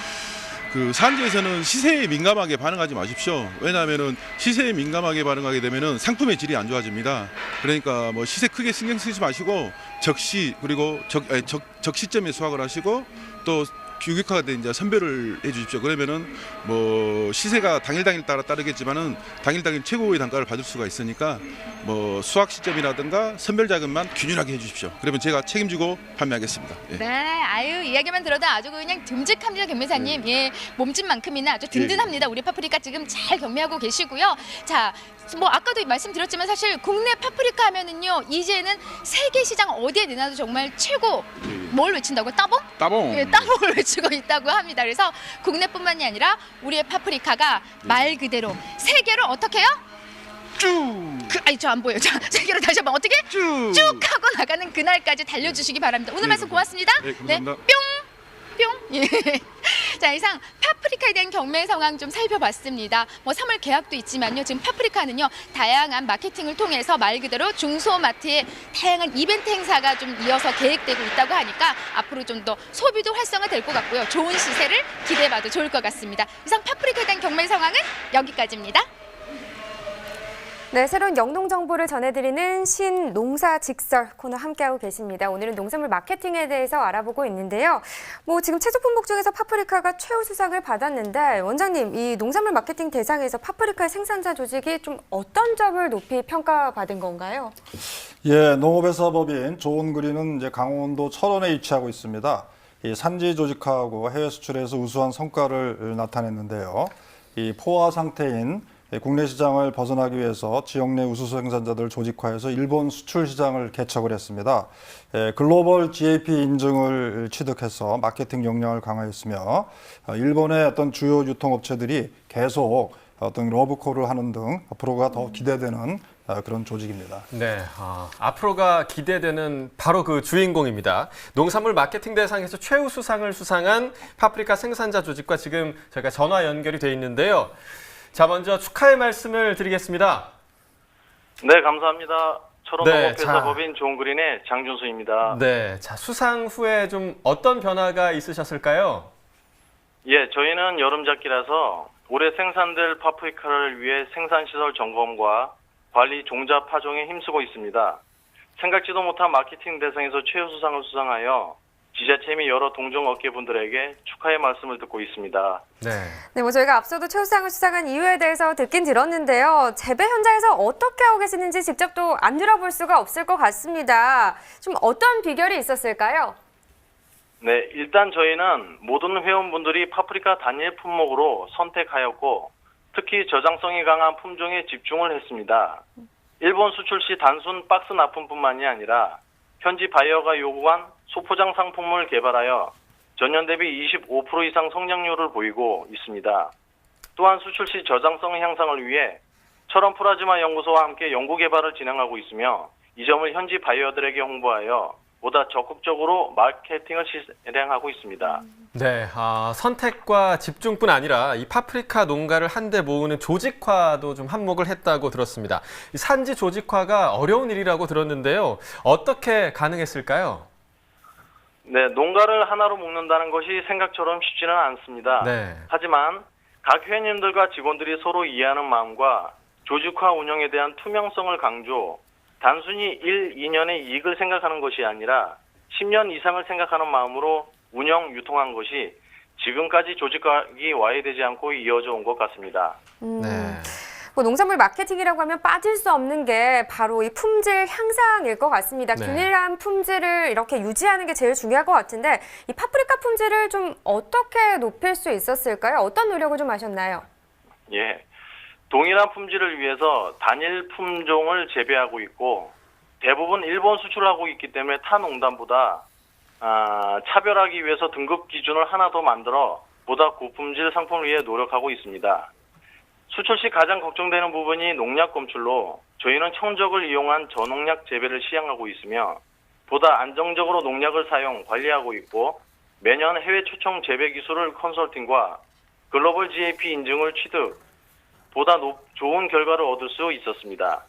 그 산지에서는 시세에 민감하게 반응하지 마십시오. 왜냐하면은 시세에 민감하게 반응하게 되면은 상품의 질이 안 좋아집니다. 그러니까 뭐 시세 크게 신경 쓰지 마시고 적시 그리고 적시점에 수확을 하시고 또 규격화된 이제 선별을 해주십시오. 그러면은 뭐 시세가 당일 따라 따르겠지만은 당일 최고의 단가를 받을 수가 있으니까 뭐 수확 시점이라든가 선별 자금만 균일하게 해주십시오. 그러면 제가 책임지고 판매하겠습니다. 예. 네, 아유 이야기만 들어도 아주 그냥 듬직합니다, 경매사님. 예, 몸집만큼이나 아주 든든합니다. 우리 파프리카 지금 잘 경매하고 계시고요. 자, 뭐 아까도 말씀드렸지만 사실 국내 파프리카 하면은요 이제는 세계 시장 어디에 내놔도 정말 최고. 뭘 외친다고요? 따봉? 따봉. 예, 따봉을 외치고 있다고 합니다. 그래서 국내뿐만이 아니라 우리의 파프리카가 말 그대로 세계로 어떻게 해요? 쭉. 아니 저 안 보여요. 자, 세계로 다시 한번 어떻게? 쭉. 쭉 하고 나가는 그날까지 달려주시기 바랍니다. 오늘 말씀 고맙습니다. 네, 감사합니다. 뿅! 예. 자, 이상 파프리카에 대한 경매 상황 좀 살펴봤습니다. 뭐 3월 계약도 있지만요. 지금 파프리카는요. 다양한 마케팅을 통해서 말 그대로 중소마트의 다양한 이벤트 행사가 좀 이어서 계획되고 있다고 하니까 앞으로 좀 더 소비도 활성화될 것 같고요. 좋은 시세를 기대해봐도 좋을 것 같습니다. 이상 파프리카에 대한 경매 상황은 여기까지입니다. 네, 새로운 영농 정보를 전해드리는 신농사직설 코너 함께하고 계십니다. 오늘은 농산물 마케팅에 대해서 알아보고 있는데요. 뭐 지금 채소 품목 중에서 파프리카가 최우 수상을 받았는데 원장님, 이 농산물 마케팅 대상에서 파프리카 생산자 조직이 좀 어떤 점을 높이 평가받은 건가요? 예, 농업의 사법인 좋은그린은 이제 강원도 철원에 위치하고 있습니다. 이 산지 조직화하고 해외 수출에서 우수한 성과를 나타냈는데요. 이 포화 상태인 국내 시장을 벗어나기 위해서 지역 내 우수 생산자들 조직화해서 일본 수출 시장을 개척을 했습니다. 글로벌 GAP 인증을 취득해서 마케팅 역량을 강화했으며 일본의 어떤 주요 유통업체들이 계속 어떤 러브콜을 하는 등 앞으로가 더 기대되는 그런 조직입니다. 네, 앞으로가 기대되는 바로 그 주인공입니다. 농산물 마케팅 대상에서 최우 수상을 수상한 파프리카 생산자 조직과 지금 저희가 전화 연결이 돼 있는데요. 자, 먼저 축하의 말씀을 드리겠습니다. 네, 감사합니다. 철원농업회사 자. 법인 좋은그린의 장준수입니다. 네, 자, 수상 후에 좀 어떤 변화가 있으셨을까요? 예, 저희는 여름작기라서 올해 생산될 파프리카를 위해 생산시설 점검과 관리 종자 파종에 힘쓰고 있습니다. 생각지도 못한 마케팅 대상에서 최우수상을 수상하여 지자체 및 여러 동종업계분들에게 축하의 말씀을 듣고 있습니다. 네, 뭐 저희가 앞서도 최우수상을 수상한 이유에 대해서 듣긴 들었는데요. 재배 현장에서 어떻게 하고 계시는지 직접 또 안 들어볼 수가 없을 것 같습니다. 좀 어떤 비결이 있었을까요? 네, 일단 저희는 모든 회원분들이 파프리카 단일 품목으로 선택하였고 특히 저장성이 강한 품종에 집중을 했습니다. 일본 수출 시 단순 박스 납품뿐만이 아니라 현지 바이어가 요구한 소포장 상품을 개발하여 전년 대비 25% 이상 성장률을 보이고 있습니다. 또한 수출 시 저장성 향상을 위해 철원 플라즈마 연구소와 함께 연구 개발을 진행하고 있으며 이 점을 현지 바이어들에게 홍보하여 보다 적극적으로 마케팅을 실행하고 있습니다. 네, 선택과 집중뿐 아니라 이 파프리카 농가를 한데 모으는 조직화도 좀 한몫을 했다고 들었습니다. 이 산지 조직화가 어려운 일이라고 들었는데요. 어떻게 가능했을까요? 네, 농가를 하나로 묶는다는 것이 생각처럼 쉽지는 않습니다. 네. 하지만 각 회원님들과 직원들이 서로 이해하는 마음과 조직화 운영에 대한 투명성을 강조, 단순히 1, 2년의 이익을 생각하는 것이 아니라 10년 이상을 생각하는 마음으로 운영, 유통한 것이 지금까지 조직화가 와해되지 않고 이어져 온 것 같습니다. 네. 농산물 마케팅이라고 하면 빠질 수 없는 게 바로 이 품질 향상일 것 같습니다. 네. 균일한 품질을 이렇게 유지하는 게 제일 중요할 것 같은데 이 파프리카 품질을 좀 어떻게 높일 수 있었을까요? 어떤 노력을 좀 하셨나요? 예. 동일한 품질을 위해서 단일 품종을 재배하고 있고 대부분 일본 수출하고 있기 때문에 타 농단보다 차별하기 위해서 등급 기준을 하나 더 만들어 보다 고품질 상품을 위해 노력하고 있습니다. 수출 시 가장 걱정되는 부분이 농약 검출로 저희는 청적을 이용한 저농약 재배를 시행하고 있으며 보다 안정적으로 농약을 사용, 관리하고 있고 매년 해외 초청 재배 기술을 컨설팅과 글로벌 GAP 인증을 취득, 보다 좋은 결과를 얻을 수 있었습니다.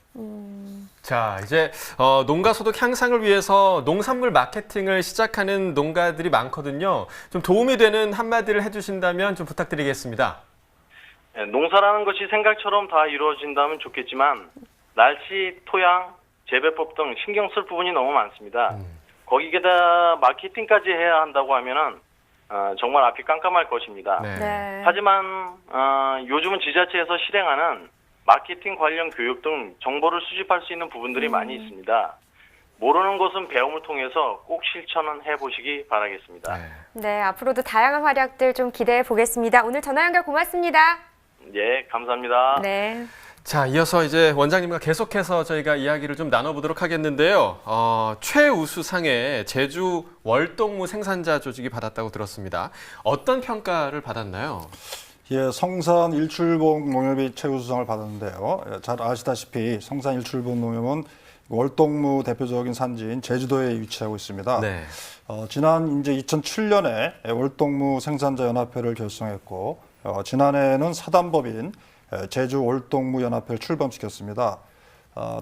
자, 이제 농가 소득 향상을 위해서 농산물 마케팅을 시작하는 농가들이 많거든요. 좀 도움이 되는 한마디를 해주신다면 좀 부탁드리겠습니다. 농사라는 것이 생각처럼 다 이루어진다면 좋겠지만 날씨, 토양, 재배법 등 신경 쓸 부분이 너무 많습니다. 거기에다 마케팅까지 해야 한다고 하면은 정말 앞이 깜깜할 것입니다. 네. 네. 하지만 요즘은 지자체에서 실행하는 마케팅 관련 교육 등 정보를 수집할 수 있는 부분들이 많이 있습니다. 모르는 것은 배움을 통해서 꼭 실천은 해보시기 바라겠습니다. 네. 네, 앞으로도 다양한 활약들 좀 기대해 보겠습니다. 오늘 전화 연결 고맙습니다. 예, 감사합니다. 네. 자, 이어서 이제 원장님과 계속해서 저희가 이야기를 좀 나눠보도록 하겠는데요. 최우수상에 제주 월동무 생산자 조직이 받았다고 들었습니다. 어떤 평가를 받았나요? 예, 성산 일출봉 농협이 최우수상을 받았는데요. 잘 아시다시피 성산 일출봉 농협은 월동무 대표적인 산지인 제주도에 위치하고 있습니다. 네. 지난 이제 2007년에 월동무 생산자 연합회를 결성했고 지난해에는 사단법인 제주 월동무 연합회를 출범시켰습니다.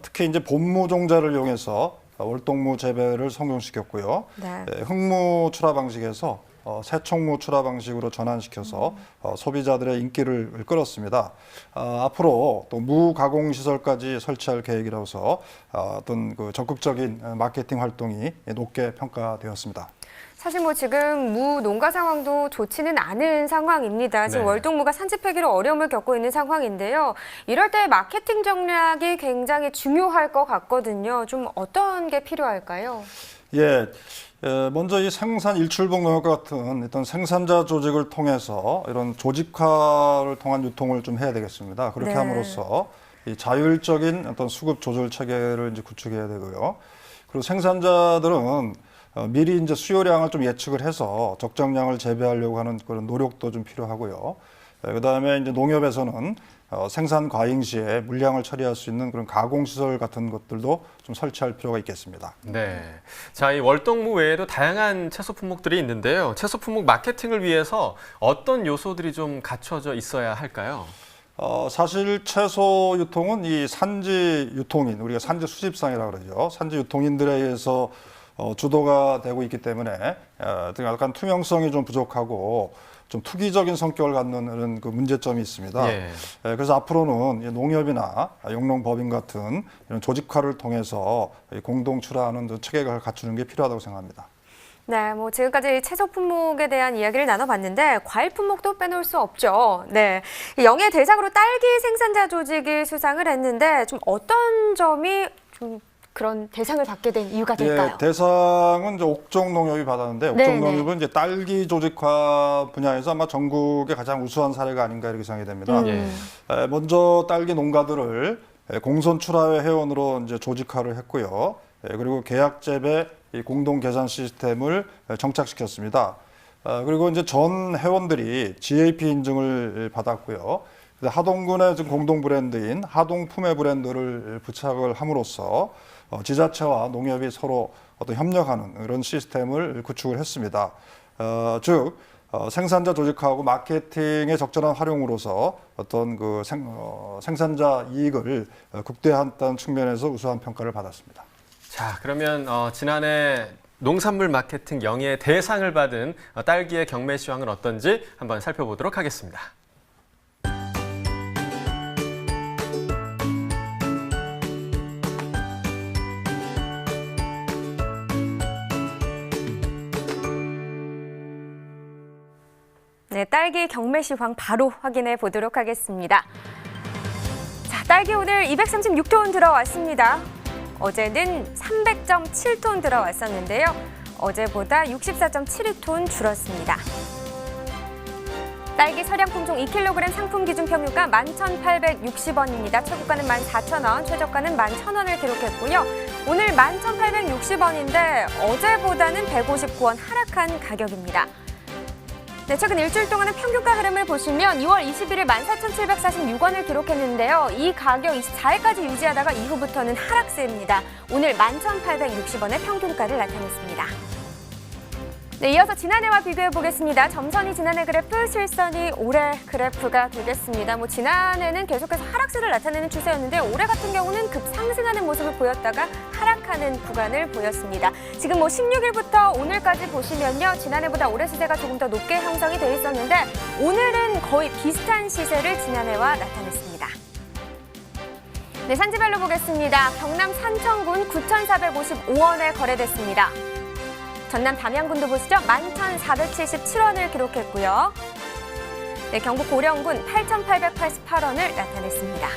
특히 이제 본무 종자를 이용해서 월동무 재배를 성공시켰고요. 네. 흑무 출하 방식에서 새총무 출하 방식으로 전환시켜서 소비자들의 인기를 끌었습니다. 앞으로 또 무 가공 시설까지 설치할 계획이라서 어떤 그 적극적인 마케팅 활동이 높게 평가되었습니다. 사실 뭐 지금 무 농가 상황도 좋지는 않은 상황입니다. 지금 네. 월동무가 산지 폐기로 어려움을 겪고 있는 상황인데요. 이럴 때 마케팅 전략이 굉장히 중요할 것 같거든요. 좀 어떤 게 필요할까요? 예, 먼저 이 생산 일출봉 농협과 같은 어떤 생산자 조직을 통해서 이런 조직화를 통한 유통을 좀 해야 되겠습니다. 그렇게 네. 함으로써 이 자율적인 어떤 수급 조절 체계를 이제 구축해야 되고요. 그리고 생산자들은 미리 이제 수요량을 좀 예측을 해서 적정량을 재배하려고 하는 그런 노력도 좀 필요하고요. 그다음에 이제 농협에서는 생산 과잉 시에 물량을 처리할 수 있는 그런 가공 시설 같은 것들도 좀 설치할 필요가 있겠습니다. 네. 자, 이 월동무 외에도 다양한 채소 품목들이 있는데요. 채소 품목 마케팅을 위해서 어떤 요소들이 좀 갖춰져 있어야 할까요? 사실 채소 유통은 이 산지 유통인, 우리가 산지 수집상이라고 그러죠. 산지 유통인들에 의해서 주도가 되고 있기 때문에 약간 투명성이 좀 부족하고 좀 투기적인 성격을 갖는 그런 그 문제점이 있습니다. 예. 그래서 앞으로는 농협이나 영농법인 같은 이런 조직화를 통해서 공동 출하하는 체계를 갖추는 게 필요하다고 생각합니다. 네, 뭐 지금까지 채소 품목에 대한 이야기를 나눠봤는데 과일 품목도 빼놓을 수 없죠. 네, 영예 대상으로 딸기 생산자 조직이 수상을 했는데 좀 어떤 점이 좀 그런 대상을 받게 된 이유가 될까요? 예, 대상은 이제 옥정농협이 받았는데 네, 옥정농협은 이제 딸기 조직화 분야에서 아마 전국의 가장 우수한 사례가 아닌가 이렇게 생각이 됩니다. 먼저 딸기 농가들을 공선 출하회 회원으로 이제 조직화를 했고요. 그리고 계약 재배 공동 계산 시스템을 정착시켰습니다. 그리고 이제 전 회원들이 GAP 인증을 받았고요. 하동군의 공동 브랜드인 하동 품의 브랜드를 부착을 함으로써 지자체와 농협이 서로 어떤 협력하는 그런 시스템을 구축을 했습니다. 즉 생산자 조직화하고 마케팅의 적절한 활용으로서 어떤 그 생산자 이익을 극대화했다는 측면에서 우수한 평가를 받았습니다. 자, 그러면 지난해 농산물 마케팅 영예 대상을 받은 딸기의 경매 시황은 어떤지 한번 살펴보도록 하겠습니다. 네, 딸기 경매 시황 바로 확인해 보도록 하겠습니다. 자, 딸기 오늘 236톤 들어왔습니다. 어제는 300.7톤 들어왔었는데요. 어제보다 64.72톤 줄었습니다. 딸기 서량품종 2kg 상품 기준 평균가 11,860원입니다. 최고가는 14,000원, 최저가는 11,000원을 기록했고요. 오늘 11,860원인데 어제보다는 159원 하락한 가격입니다. 네, 최근 일주일 동안의 평균가 흐름을 보시면 2월 21일 14,746원을 기록했는데요. 이 가격 24일까지 유지하다가 이후부터는 하락세입니다. 오늘 11,860원의 평균가를 나타냈습니다. 네, 이어서 지난해와 비교해 보겠습니다. 점선이 지난해 그래프, 실선이 올해 그래프가 되겠습니다. 지난해는 계속해서 하락세를 나타내는 추세였는데 올해 같은 경우는 급상승하는 모습을 보였다가 하락하는 구간을 보였습니다. 지금 16일부터 오늘까지 보시면요. 지난해보다 올해 시세가 조금 더 높게 형성이 돼 있었는데 오늘은 거의 비슷한 시세를 지난해와 나타냈습니다. 네, 산지별로 보겠습니다. 경남 산청군 9,455원에 거래됐습니다. 전남 담양군도 보시죠. 11,477원을 기록했고요. 네, 경북 고령군 8,888원을 나타냈습니다.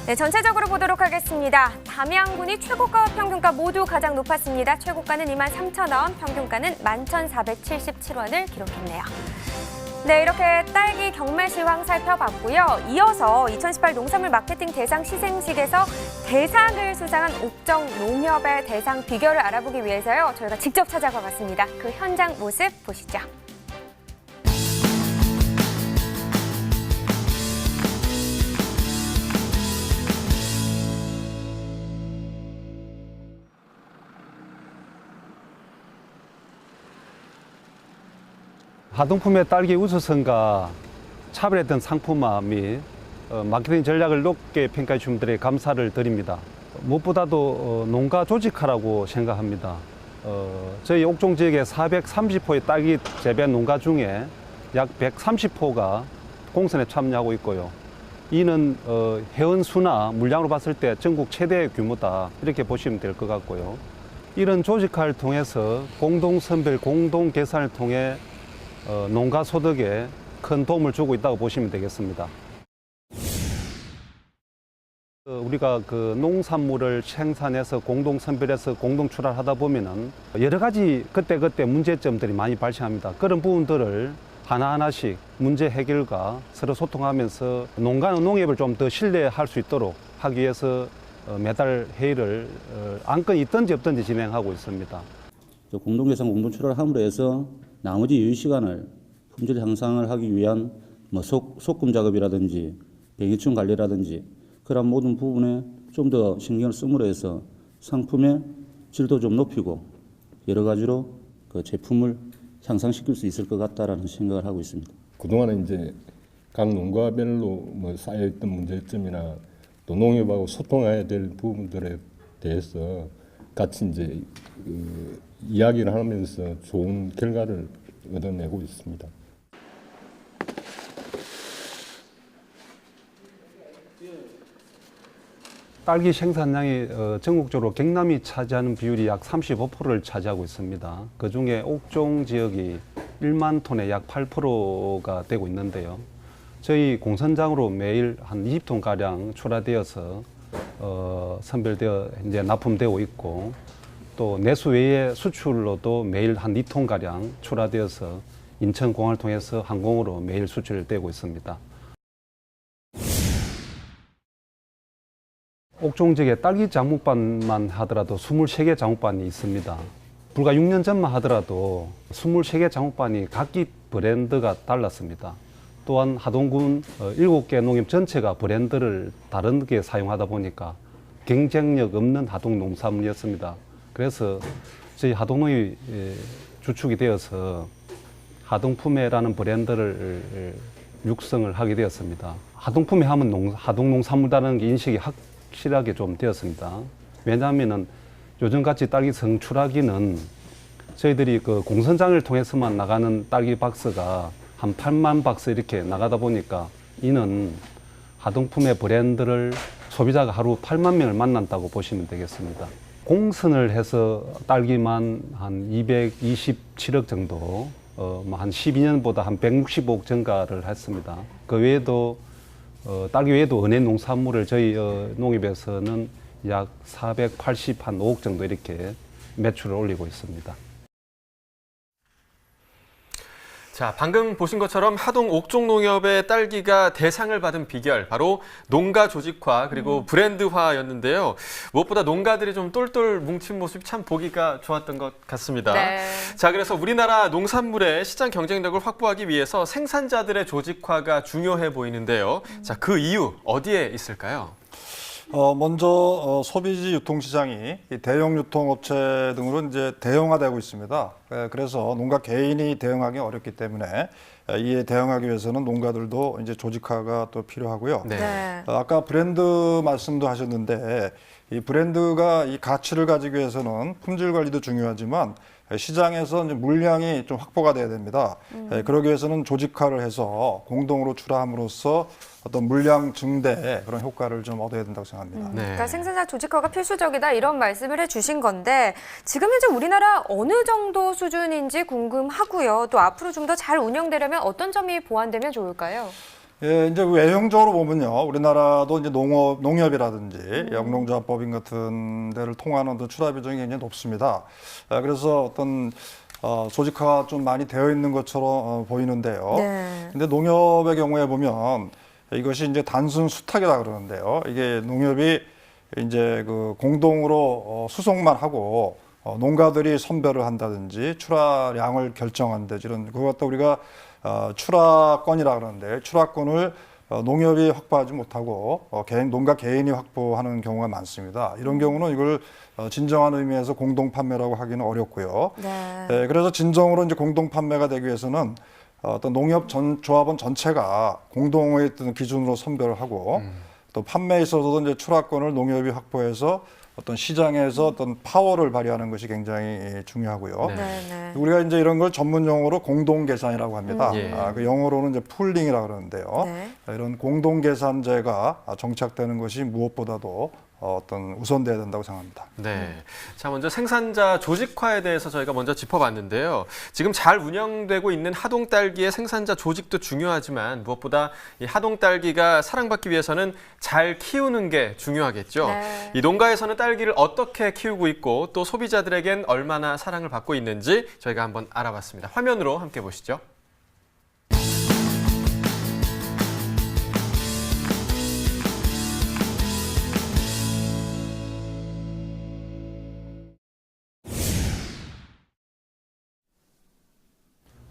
네, 전체적으로 보도록 하겠습니다. 담양군이 최고가와 평균가 모두 가장 높았습니다. 최고가는 23,000원, 평균가는 11,477원을 기록했네요. 네, 이렇게 딸기 경매 시황 살펴봤고요. 이어서 2018 농산물 마케팅 대상 시상식에서 대상을 수상한 옥정 농협의 대상 비결을 알아보기 위해서요. 저희가 직접 찾아가 봤습니다. 그 현장 모습 보시죠. 하동품의 딸기 우수성과 차별했던 상품화 및 마케팅 전략을 높게 평가해 주신 분들에 감사를 드립니다. 무엇보다도 농가 조직화라고 생각합니다. 저희 옥종 지역에 430호의 딸기 재배 농가 중에 약 130호가 공선에 참여하고 있고요. 이는 회원 수나 물량으로 봤을 때 전국 최대 규모다 이렇게 보시면 될 것 같고요. 이런 조직화를 통해서 공동선별, 공동계산을 통해 농가 소득에 큰 도움을 주고 있다고 보시면 되겠습니다. 우리가 그 농산물을 생산해서 공동 선별해서 공동 출하하다 보면은 여러 가지 그때 문제점들이 많이 발생합니다. 그런 부분들을 하나하나씩 문제 해결과 서로 소통하면서 농가는 농협을 좀 더 신뢰할 수 있도록 하기 위해서 매달 회의를 안건이 있든지 없든지 진행하고 있습니다. 공동 계산, 공동 출하를 함으로 해서 나머지 여유 시간을 품질 향상을 하기 위한 소금 작업이라든지 병해충 관리라든지 그런 모든 부분에 좀 더 신경을 쓰므로 해서 상품의 질도 좀 높이고 여러 가지로 그 제품을 향상시킬 수 있을 것 같다라는 생각을 하고 있습니다. 그동안은 이제 각 농가별로 쌓여있던 문제점이나 또 농협하고 소통해야 될 부분들에 대해서 같이 이제 이야기를 하면서 좋은 결과를 얻어내고 있습니다. 딸기 생산량이 전국적으로 경남이 차지하는 비율이 약 35%를 차지하고 있습니다. 그중에 옥종 지역이 1만 톤에 약 8%가 되고 있는데요. 저희 공선장으로 매일 한 20톤 가량 출하되어서 선별되어 이제 납품되고 있고, 또 내수 외의 수출로도 매일 한 2톤 가량 출하되어서 인천공항을 통해서 항공으로 매일 수출되고 있습니다. 옥종 지역에 딸기 장목반만 하더라도 23개 장목반이 있습니다. 불과 6년 전만 하더라도 23개 장목반이 각기 브랜드가 달랐습니다. 또한 하동군 7개 농협 전체가 브랜드를 다르게 사용하다 보니까 경쟁력 없는 하동 농산물이었습니다. 그래서 저희 하동농이 주축이 되어서 하동품회라는 브랜드를 육성을 하게 되었습니다. 하동품회 하면 하동 농산물이라는 게 인식이 확실하게 좀 되었습니다. 왜냐하면은 요즘같이 딸기 성출하기는 저희들이 그 공선장을 통해서만 나가는 딸기 박스가 한 8만 박스 이렇게 나가다 보니까 이는 하동품의 브랜드를 소비자가 하루 8만 명을 만난다고 보시면 되겠습니다. 공선을 해서 딸기만 한 227억 정도, 한 12년보다 한 165억 증가를 했습니다. 그 외에도 딸기 외에도 은행 농산물을 저희 농협에서는 약 485억 정도 이렇게 매출을 올리고 있습니다. 자, 방금 보신 것처럼 하동 옥종농협의 딸기가 대상을 받은 비결, 바로 농가 조직화 그리고 브랜드화였는데요. 무엇보다 농가들이 좀 똘똘 뭉친 모습이 참 보기가 좋았던 것 같습니다. 네. 자, 그래서 우리나라 농산물의 시장 경쟁력을 확보하기 위해서 생산자들의 조직화가 중요해 보이는데요. 자, 그 이유 어디에 있을까요? 먼저 소비지 유통시장이 대형 유통업체 등으로 이제 대형화되고 있습니다. 그래서 농가 개인이 대응하기 어렵기 때문에 이에 대응하기 위해서는 농가들도 이제 조직화가 또 필요하고요. 네. 아까 브랜드 말씀도 하셨는데 이 브랜드가 이 가치를 가지기 위해서는 품질 관리도 중요하지만 시장에서 이제 물량이 좀 확보가 돼야 됩니다. 그러기 위해서는 조직화를 해서 공동으로 출하함으로써 어떤 물량 증대 그런 효과를 좀 얻어야 된다고 생각합니다. 그러니까 생산자 조직화가 필수적이다 이런 말씀을 해주신 건데 지금 현재 우리나라 어느 정도 수준인지 궁금하고요. 또 앞으로 좀 더 잘 운영되려면 어떤 점이 보완되면 좋을까요? 예, 이제 외형적으로 보면요, 우리나라도 이제 농협이라든지 영농조합법인 같은 데를 통하는 어떤 출하 비중이 굉장히 높습니다. 그래서 어떤 조직화가 좀 많이 되어 있는 것처럼 보이는데요. 네. 근데 농협의 경우에 보면 이것이 이제 단순 수탁이라 그러는데요. 이게 농협이 이제 그 공동으로 수송만 하고 농가들이 선별을 한다든지 출하량을 결정한다든지 이런 그것도 우리가 출하권이라 그러는데 출하권을 농협이 확보하지 못하고 농가 개인이 확보하는 경우가 많습니다. 이런 경우는 이걸 진정한 의미에서 공동 판매라고 하기는 어렵고요. 네. 그래서 진정으로 이제 공동 판매가 되기 위해서는 어떤 농협 조합원 전체가 공동의 어떤 기준으로 선별을 하고 또 판매에 있어서도 이제 출하권을 농협이 확보해서 어떤 시장에서 어떤 파워를 발휘하는 것이 굉장히 중요하고요. 네. 우리가 이제 이런 걸 전문 용어로 공동 계산이라고 합니다. 그 영어로는 이제 풀링이라고 그러는데요. 네. 이런 공동 계산제가 정착되는 것이 무엇보다도 어떤 우선돼야 된다고 생각합니다. 네. 자, 먼저 생산자 조직화에 대해서 저희가 먼저 짚어봤는데요. 지금 잘 운영되고 있는 하동 딸기의 생산자 조직도 중요하지만 무엇보다 이 하동 딸기가 사랑받기 위해서는 잘 키우는 게 중요하겠죠. 네. 이 농가에서는 딸기를 어떻게 키우고 있고 또 소비자들에겐 얼마나 사랑을 받고 있는지 저희가 한번 알아봤습니다. 화면으로 함께 보시죠.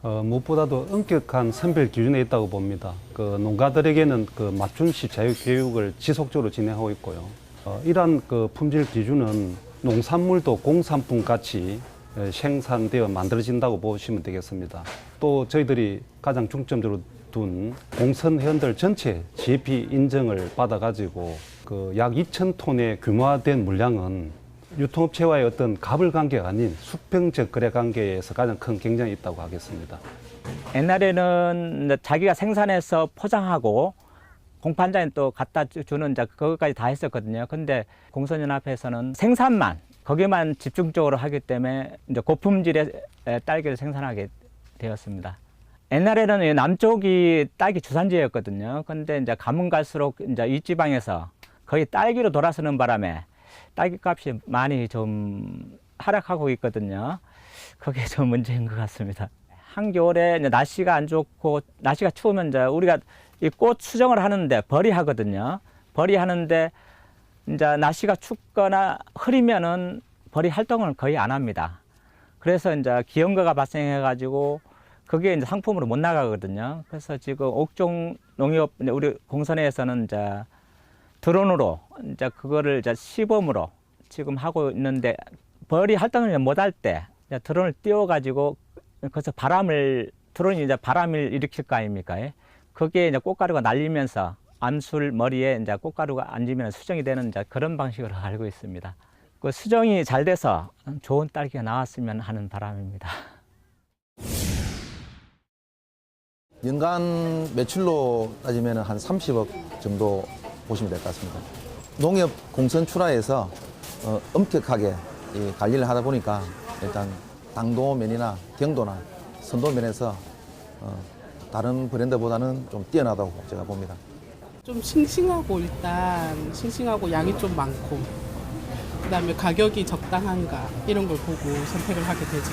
무엇보다도 엄격한 선별 기준에 있다고 봅니다. 그 농가들에게는 그 맞춤식 자유 교육을 지속적으로 진행하고 있고요. 이러한 그 품질 기준은 농산물도 공산품 같이 생산되어 만들어진다고 보시면 되겠습니다. 또 저희들이 가장 중점적으로 둔 공선 회원들 전체 GAP 인증을 받아가지고 그 약 2,000톤의 규모화된 물량은 유통업체와의 어떤 갑을 관계가 아닌 수평적 거래 관계에서 가장 큰 경쟁이 있다고 하겠습니다. 옛날에는 자기가 생산해서 포장하고 공판장에 또 갖다 주는 그것까지 다 했었거든요. 근데 공선연합에서는 생산만 거기만 집중적으로 하기 때문에 이제 고품질의 딸기를 생산하게 되었습니다. 옛날에는 남쪽이 딸기 주산지였거든요. 근데 이제 가면 갈수록 이제 이 지방에서 거의 딸기로 돌아서는 바람에 딸기 값이 많이 좀 하락하고 있거든요. 그게 좀 문제인 것 같습니다. 한겨울에 이제 날씨가 안 좋고 날씨가 추우면 이제 우리가 이 꽃 수정을 하는데 벌이하거든요. 벌이하는데 이제 날씨가 춥거나 흐리면은 벌이 활동을 거의 안 합니다. 그래서 이제 기형가가 발생해가지고 그게 이제 상품으로 못 나가거든요. 그래서 지금 옥종 농협 우리 공선회에서는 이제 드론으로 이제 그거를 이제 시범으로 지금 하고 있는데 벌이 활동을 못 할 때 드론을 띄워가지고 그래서 드론이 이제 바람을 일으킬 거 아닙니까? 그게 이제 꽃가루가 날리면서 암술 머리에 이제 꽃가루가 앉으면 수정이 되는 이제 그런 방식으로 알고 있습니다. 그 수정이 잘 돼서 좋은 딸기가 나왔으면 하는 바람입니다. 연간 매출로 따지면 한 30억 정도 보시면 될 것 같습니다. 농협 공선 출하에서 엄격하게 관리를 하다 보니까 일단 당도면이나 경도나 선도면에서 다른 브랜드보다는 좀 뛰어나다고 제가 봅니다. 좀 싱싱하고 양이 좀 많고 그다음에 가격이 적당한가 이런 걸 보고 선택을 하게 되죠.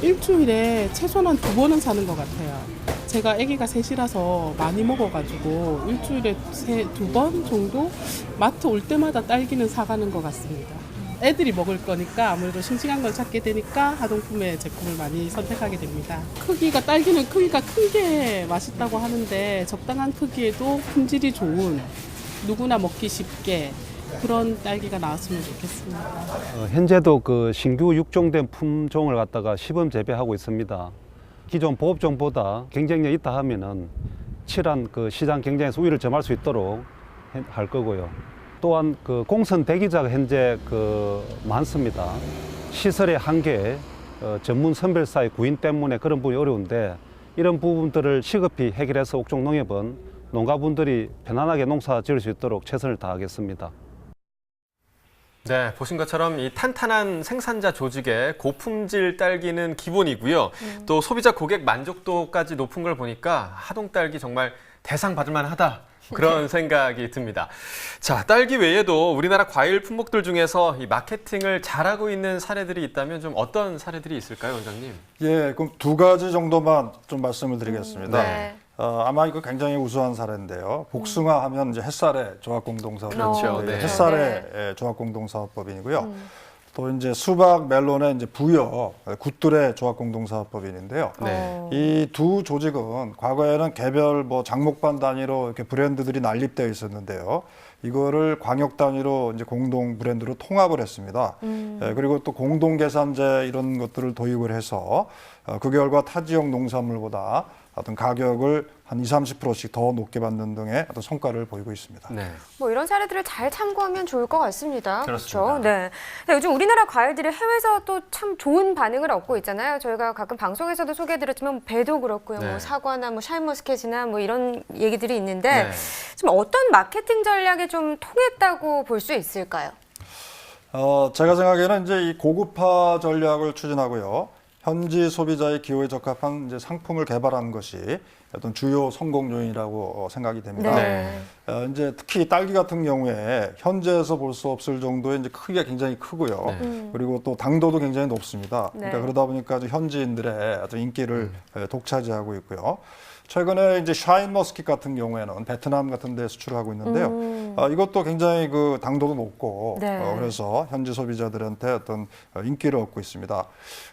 일주일에 최소한 2번은 사는 것 같아요. 제가 아기가 셋이라서 많이 먹어가지고 일주일에 2번 정도 마트 올 때마다 딸기는 사가는 것 같습니다. 애들이 먹을 거니까 아무래도 싱싱한 걸 찾게 되니까 하동품의 제품을 많이 선택하게 됩니다. 딸기는 크기가 큰 게 맛있다고 하는데 적당한 크기에도 품질이 좋은 누구나 먹기 쉽게 그런 딸기가 나왔으면 좋겠습니다. 현재도 그 신규 육종된 품종을 갖다가 시범 재배하고 있습니다. 기존 보업종보다 경쟁력 있다 하면은 치열한 그 시장 경쟁에서 우위를 점할 수 있도록 할 거고요. 또한 그 공선 대기자가 현재 많습니다. 시설의 한계, 전문 선별사의 구인 때문에 그런 부분이 어려운데 이런 부분들을 시급히 해결해서 옥종농협은 농가분들이 편안하게 농사 지을 수 있도록 최선을 다하겠습니다. 네, 보신 것처럼 이 탄탄한 생산자 조직의 고품질 딸기는 기본이고요. 또 소비자 고객 만족도까지 높은 걸 보니까 하동 딸기 정말 대상 받을 만하다. 그런 생각이 듭니다. 자, 딸기 외에도 우리나라 과일 품목들 중에서 이 마케팅을 잘하고 있는 사례들이 있다면 좀 어떤 사례들이 있을까요, 원장님? 예, 그럼 2가지 정도만 좀 말씀을 드리겠습니다. 네. 아마 이거 굉장히 우수한 사례인데요. 복숭아 하면 이제 햇살의 조합공동사업, 그렇죠. 네. 햇살의 조합공동사업법인이고요. 또 이제 수박, 멜론의 이제 부여, 굿들의 조합공동사업법인인데요. 네. 이 두 조직은 과거에는 개별 장목반 단위로 이렇게 브랜드들이 난립되어 있었는데요. 이거를 광역 단위로 이제 공동 브랜드로 통합을 했습니다. 그리고 또 공동 계산제 이런 것들을 도입을 해서 그 결과 타 지역 농산물보다 어떤 가격을 한 20-30%씩 더 높게 받는 등의 어떤 성과를 보이고 있습니다. 네. 뭐 이런 사례들을 잘 참고하면 좋을 것 같습니다. 그렇습니다. 그렇죠? 네. 근데 요즘 우리나라 과일들이 해외에서 또 참 좋은 반응을 얻고 있잖아요. 저희가 가끔 방송에서도 소개해드렸지만 배도 그렇고요, 네. 뭐 사과나 뭐 샤인머스켓이나 뭐 이런 얘기들이 있는데 네. 좀 어떤 마케팅 전략이 좀 통했다고 볼 수 있을까요? 제가 생각에는 이제 이 고급화 전략을 추진하고요. 현지 소비자의 기호에 적합한 이제 상품을 개발하는 것이 어떤 주요 성공 요인이라고 생각이 됩니다. 네. 이제 특히 딸기 같은 경우에 현지에서 볼 수 없을 정도의 이제 크기가 굉장히 크고요. 네. 그리고 또 당도도 굉장히 높습니다. 네. 그러니까 그러다 보니까 현지인들의 어떤 인기를 독차지하고 있고요. 최근에 이제 샤인머스킷 같은 경우에는 베트남 같은 데 수출하고 있는데요. 이것도 굉장히 그 당도도 높고 네. 그래서 현지 소비자들한테 어떤 인기를 얻고 있습니다.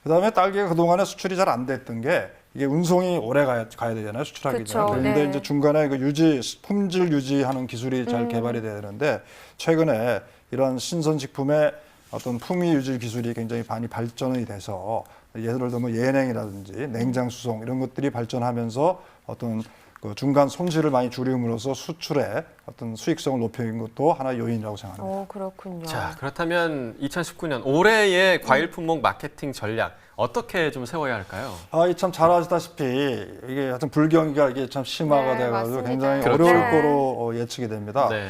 그다음에 딸기가 그동안에 수출이 잘 안 됐던 게 이게 운송이 오래 가야 되잖아요, 수출하기 그쵸, 전에. 그런데 네. 이제 중간에 그 품질 유지하는 기술이 잘 개발이 돼야 되는데 최근에 이런 신선식품의 어떤 품위 유지 기술이 굉장히 많이 발전이 돼서 예를 들면 예냉이라든지 냉장 수송 이런 것들이 발전하면서 어떤 그 중간 손실을 많이 줄임으로써 수출의 어떤 수익성을 높이는 것도 하나의 요인이라고 생각합니다. 그렇군요. 자, 그렇다면 2019년 올해의 과일 품목 마케팅 전략 어떻게 좀 세워야 할까요? 참 잘 아시다시피 이게 하여튼 불경기가 이게 참 심화가 네, 돼가지고 맞습니다. 굉장히 그렇죠. 어려울 네. 거로 예측이 됩니다. 네.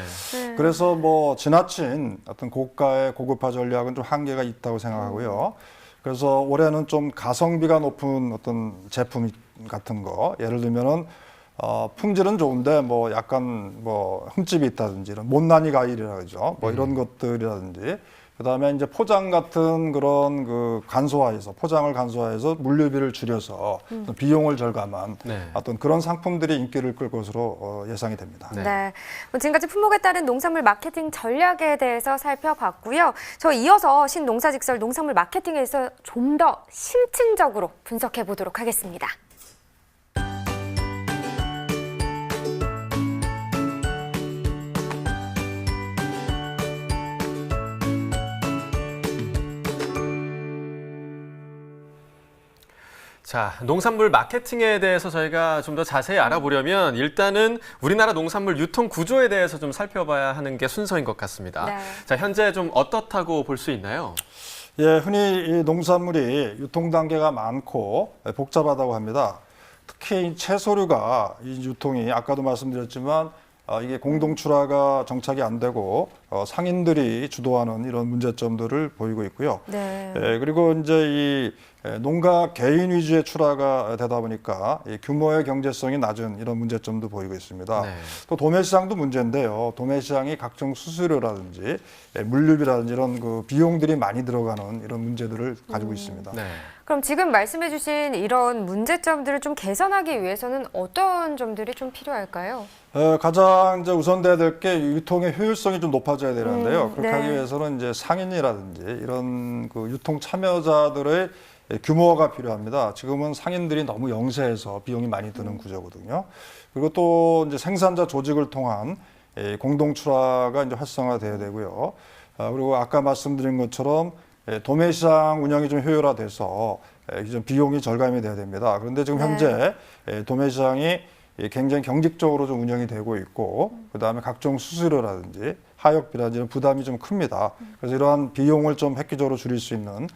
그래서 뭐 지나친 어떤 고가의 고급화 전략은 좀 한계가 있다고 생각하고요. 그래서 올해는 좀 가성비가 높은 어떤 제품 같은 거, 예를 들면은 품질은 좋은데 뭐 약간 뭐 흠집이 있다든지 이런 못난이 과일이라 그러죠. 뭐 이런 것들이라든지. 그다음에 이제 포장 같은 그런 그 포장을 간소화해서 물류비를 줄여서 비용을 절감한 네. 어떤 그런 상품들이 인기를 끌 것으로 예상이 됩니다. 네. 지금까지 품목에 따른 농산물 마케팅 전략에 대해서 살펴봤고요. 저 이어서 신농사직설 농산물 마케팅에서 좀 더 심층적으로 분석해 보도록 하겠습니다. 자, 농산물 마케팅에 대해서 저희가 좀 더 자세히 알아보려면 일단은 우리나라 농산물 유통 구조에 대해서 좀 살펴봐야 하는 게 순서인 것 같습니다. 네. 자, 현재 좀 어떻다고 볼 수 있나요? 예, 흔히 이 농산물이 유통 단계가 많고 복잡하다고 합니다. 특히 이 채소류가 이 유통이 아까도 말씀드렸지만 이게 공동 출하가 정착이 안 되고 상인들이 주도하는 이런 문제점들을 보이고 있고요. 네. 그리고 이제 이 농가 개인 위주의 출하가 되다 보니까 이 규모의 경제성이 낮은 이런 문제점도 보이고 있습니다. 네. 또 도매시장도 문제인데요. 도매시장이 각종 수수료라든지 물류비라든지 이런 그 비용들이 많이 들어가는 이런 문제들을 가지고 있습니다. 네. 그럼 지금 말씀해주신 이런 문제점들을 좀 개선하기 위해서는 어떤 점들이 좀 필요할까요? 가장 이제 우선돼야 될 게 유통의 효율성이 좀 높아져야 되는데요. 그렇게 네. 하기 위해서는 이제 상인이라든지 이런 그 유통 참여자들의 규모가 필요합니다. 지금은 상인들이 너무 영세해서 비용이 많이 드는 구조거든요. 그리고 또 이제 생산자 조직을 통한 공동 출하가 이제 활성화돼야 되고요. 그리고 아까 말씀드린 것처럼 도매시장 운영이 좀 효율화돼서 좀 비용이 절감이 돼야 됩니다. 그런데 지금 현재 도매시장이 굉장히 경직적으로 좀 운영이 되고 있고, 그다음에 각종 수수료라든지 하역비라든지 이런 부담이 좀 큽니다. 그래서 이러한 비용을 좀 획기적으로 줄일 수 있는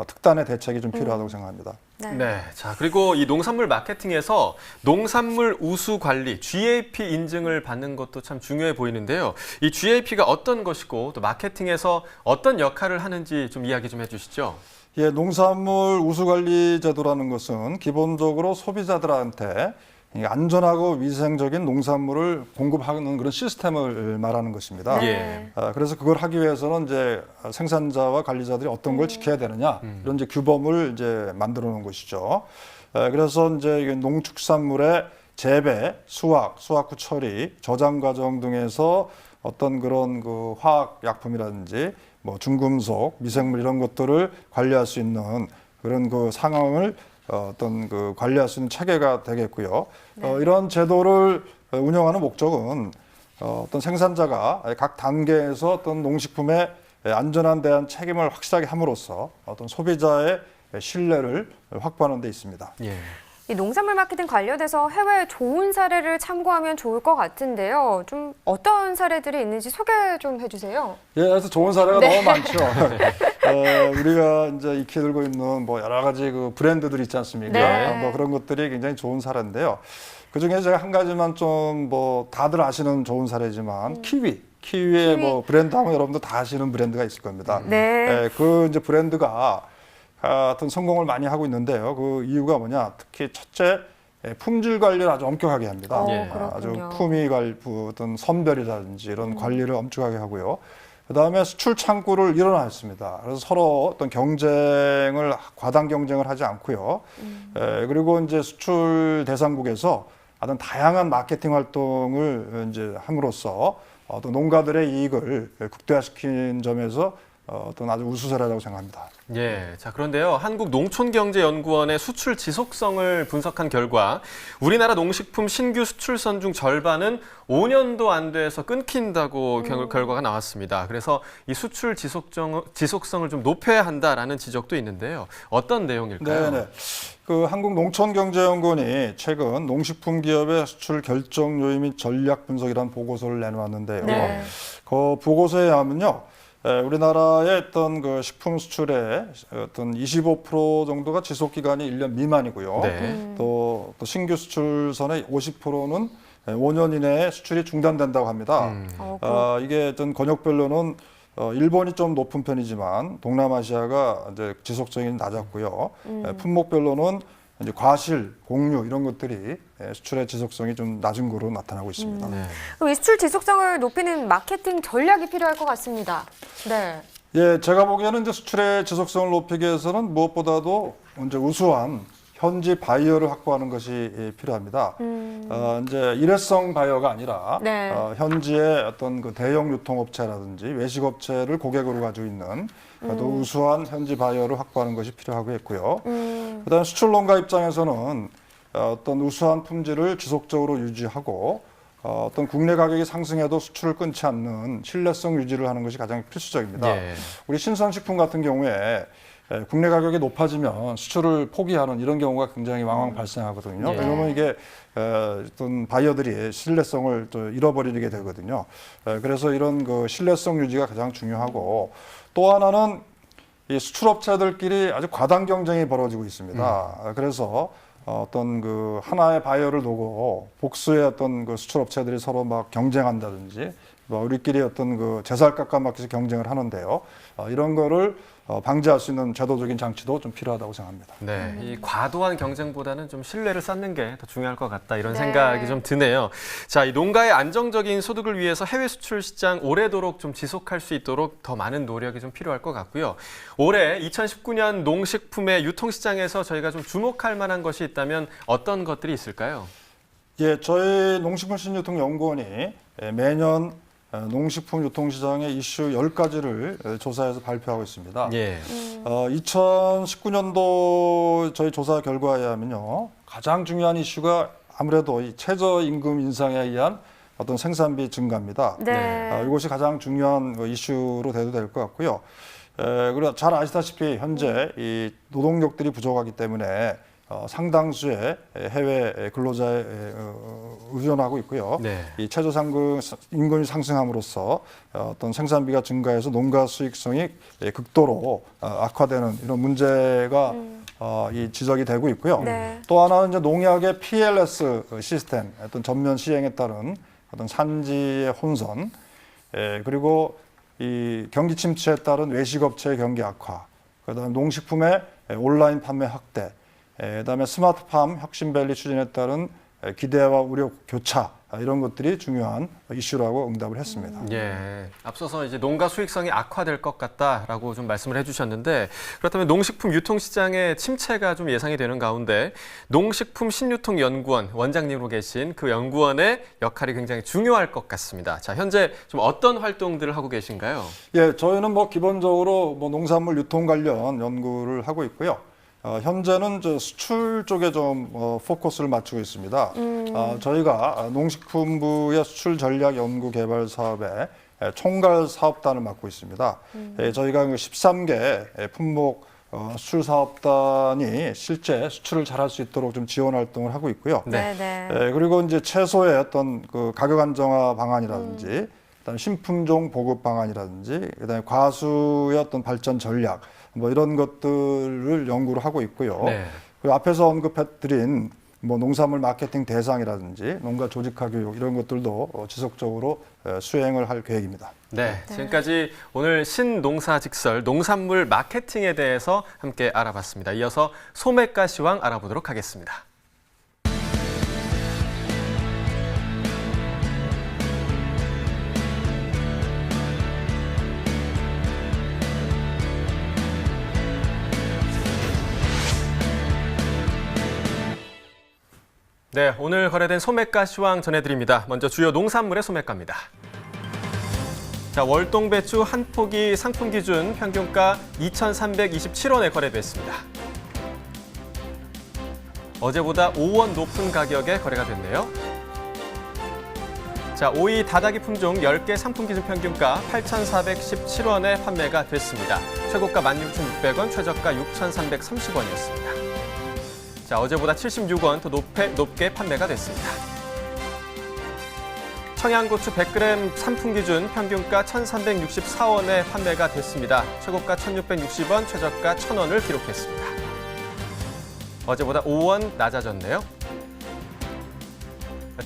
특단의 대책이 좀 필요하다고 생각합니다. 네. 자, 그리고 이 농산물 마케팅에서 농산물 우수 관리, GAP 인증을 받는 것도 참 중요해 보이는데요. 이 GAP가 어떤 것이고 또 마케팅에서 어떤 역할을 하는지 좀 이야기 좀 해주시죠. 예, 농산물 우수 관리 제도라는 것은 기본적으로 소비자들한테 안전하고 위생적인 농산물을 공급하는 그런 시스템을 말하는 것입니다. 예. 그래서 그걸 하기 위해서는 이제 생산자와 관리자들이 어떤 걸 지켜야 되느냐 이런 이제 규범을 이제 만들어 놓은 것이죠. 그래서 이제 농축산물의 재배, 수확 후 처리, 저장 과정 등에서 어떤 그런 그 화학 약품이라든지 뭐 중금속, 미생물 이런 것들을 관리할 수 있는 그런 그 상황을 어떤 그 관리할 수 있는 체계가 되겠고요. 이런 제도를 운영하는 목적은 어떤 생산자가 각 단계에서 어떤 농식품의 안전한 대한 책임을 확실하게 함으로써 어떤 소비자의 신뢰를 확보하는 데 있습니다. 예. 이 농산물 마케팅 관련해서 해외 좋은 사례를 참고하면 좋을 것 같은데요. 좀 어떤 사례들이 있는지 소개 좀 해주세요. 예, 그래서 좋은 사례가 너무 많죠. 우리가 이제 익히 들고 있는 뭐 여러 가지 그 브랜드들 있지 않습니까? 네. 뭐 그런 것들이 굉장히 좋은 사례인데요. 그 중에 제가 한 가지만 좀 뭐 다들 아시는 좋은 사례지만 키위의 뭐 브랜드 하면 여러분들 다 아시는 브랜드가 있을 겁니다. 네. 그 이제 브랜드가 같은 성공을 많이 하고 있는데요. 그 이유가 뭐냐? 특히 첫째, 품질 관리를 아주 엄격하게 합니다. 아주 품위 관리, 어떤 선별이라든지 이런 관리를 엄격하게 하고요. 그다음에 수출 창구를 일원화했습니다. 그래서 서로 어떤 경쟁을 과당 경쟁을 하지 않고요. 그리고 이제 수출 대상국에서 어떤 다양한 마케팅 활동을 이제 함으로써 어떤 농가들의 이익을 극대화시킨 점에서 어떤 아주 우수 사례라고 생각합니다. 예, 자 그런데요, 한국농촌경제연구원의 수출 지속성을 분석한 결과 우리나라 농식품 신규 수출선 중 절반은 5년도 안 돼서 끊긴다고 결과가 나왔습니다. 그래서 이 수출 지속성을 좀 높여야 한다라는 지적도 있는데요. 어떤 내용일까요? 네, 그 한국농촌경제연구원이 최근 농식품 기업의 수출 결정 요인 및 전략 분석이라는 보고서를 내놓았는데요. 네. 그 보고서에 의하면요. 우리나라의 어떤 그 식품 수출의 어떤 25% 정도가 지속 기간이 1년 미만이고요. 네. 또 신규 수출선의 50%는 5년 이내에 수출이 중단된다고 합니다. 이게 어떤 권역별로는 일본이 좀 높은 편이지만 동남아시아가 이제 지속성이 낮았고요. 품목별로는 이제 과실, 공유 이런 것들이 수출의 지속성이 좀 낮은 거로 나타나고 있습니다. 그럼 이 수출 지속성을 높이는 마케팅 전략이 필요할 것 같습니다. 네. 예, 제가 보기에는 이제 수출의 지속성을 높이기 위해서는 무엇보다도 이제 우수한 현지 바이어를 확보하는 것이 필요합니다. 이제 일회성 바이어가 아니라 네. 현지의 어떤 그 대형 유통업체라든지 외식업체를 고객으로 가지고 있는 또 우수한 현지 바이어를 확보하는 것이 필요하고 있고요. 그다음 수출 농가 입장에서는 어떤 우수한 품질을 지속적으로 유지하고 어떤 국내 가격이 상승해도 수출을 끊지 않는 신뢰성 유지를 하는 것이 가장 필수적입니다. 예. 우리 신선식품 같은 경우에 국내 가격이 높아지면 수출을 포기하는 이런 경우가 굉장히 왕왕 발생하거든요. 왜냐하면 이게 어떤 바이어들이 신뢰성을 또 잃어버리게 되거든요. 그래서 이런 그 신뢰성 유지가 가장 중요하고 또 하나는 이 수출업체들끼리 아주 과당 경쟁이 벌어지고 있습니다. 그래서 어떤 그 하나의 바이어를 두고 복수의 어떤 그 수출 업체들이 서로 막 경쟁한다든지 뭐 우리끼리 어떤 그 제살 깎아먹기서 경쟁을 하는데요. 이런 거를 방지할 수 있는 제도적인 장치도 좀 필요하다고 생각합니다. 네, 이 과도한 경쟁보다는 좀 신뢰를 쌓는 게 더 중요할 것 같다 이런 네. 생각이 좀 드네요. 자, 이 농가의 안정적인 소득을 위해서 해외 수출 시장 오래도록 좀 지속할 수 있도록 더 많은 노력이 좀 필요할 것 같고요. 올해 2019년 농식품의 유통 시장에서 저희가 좀 주목할 만한 것이 있다면 어떤 것들이 있을까요? 예, 저희 농식품신유통연구원이 매년 농식품 유통시장의 이슈 10가지를 조사해서 발표하고 있습니다. 예. 2019년도 저희 조사 결과에 의하면요, 가장 중요한 이슈가 아무래도 이 최저임금 인상에 의한 어떤 생산비 증가입니다. 네. 이것이 가장 중요한 이슈로 돼도 될 것 같고요. 그리고 잘 아시다시피 현재 이 노동력들이 부족하기 때문에 상당수의 해외 근로자에 의존하고 있고요. 네. 이 최저상금 임금이 상승함으로써 어떤 생산비가 증가해서 농가 수익성이 극도로 악화되는 이런 문제가 이 지적이 되고 있고요. 네. 또 하나는 이제 농약의 PLS 시스템, 어떤 전면 시행에 따른 어떤 산지의 혼선, 그리고 이 경기 침체에 따른 외식업체의 경기 악화, 그다음에 농식품의 온라인 판매 확대, 그다음에 스마트팜 혁신밸리 추진에 따른 기대와 우려 교차, 이런 것들이 중요한 이슈라고 응답을 했습니다. 예, 앞서서 이제 농가 수익성이 악화될 것 같다라고 좀 말씀을 해주셨는데, 그렇다면 농식품 유통시장의 침체가 좀 예상이 되는 가운데 농식품신유통연구원 원장님으로 계신 그 연구원의 역할이 굉장히 중요할 것 같습니다. 자, 현재 좀 어떤 활동들을 하고 계신가요? 예, 저희는 뭐 기본적으로 뭐 농산물 유통 관련 연구를 하고 있고요. 현재는 저 수출 쪽에 좀 포커스를 맞추고 있습니다. 저희가 농식품부의 수출 전략 연구 개발 사업에 총괄 사업단을 맡고 있습니다. 저희가 13개 품목 수출 사업단이 실제 수출을 잘할 수 있도록 좀 지원 활동을 하고 있고요. 네. 그리고 이제 채소의 어떤 그 가격 안정화 방안이라든지, 그다음에 신품종 보급 방안이라든지, 그다음에 과수의 어떤 발전 전략, 뭐 이런 것들을 연구를 하고 있고요. 네. 그리고 앞에서 언급해드린 뭐 농산물 마케팅 대상이라든지 농가 조직화 교육 이런 것들도 지속적으로 수행을 할 계획입니다. 네, 지금까지 오늘 신농사직설 농산물 마케팅에 대해서 함께 알아봤습니다. 이어서 소매가 시황 알아보도록 하겠습니다. 네, 오늘 거래된 소매가 시황 전해드립니다. 먼저 주요 농산물의 소매가입니다. 자, 월동배추 한 포기 상품 기준 평균가 2,327원에 거래됐습니다. 어제보다 5원 높은 가격에 거래가 됐네요. 자, 오이 다다기 품종 10개 상품 기준 평균가 8,417원에 판매가 됐습니다. 최고가 16,600원, 최저가 6,330원이었습니다. 자, 어제보다 76원 더 높게 판매가 됐습니다. 청양고추 100g 상품 기준 평균가 1,364원에 판매가 됐습니다. 최고가 1,660원, 최저가 1,000원을 기록했습니다. 어제보다 5원 낮아졌네요.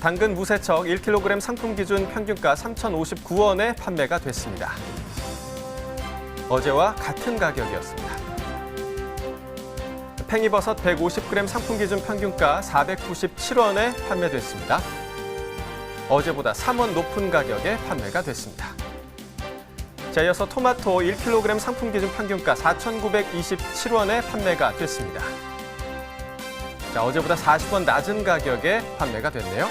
당근 무세척 1kg 상품 기준 평균가 3,059원에 판매가 됐습니다. 어제와 같은 가격이었습니다. 팽이버섯 150g 상품 기준 평균가 497원에 판매됐습니다. 어제보다 3원 높은 가격에 판매가 됐습니다. 자, 이어서 토마토 1kg 상품 기준 평균가 4,927원에 판매가 됐습니다. 자, 어제보다 40원 낮은 가격에 판매가 됐네요.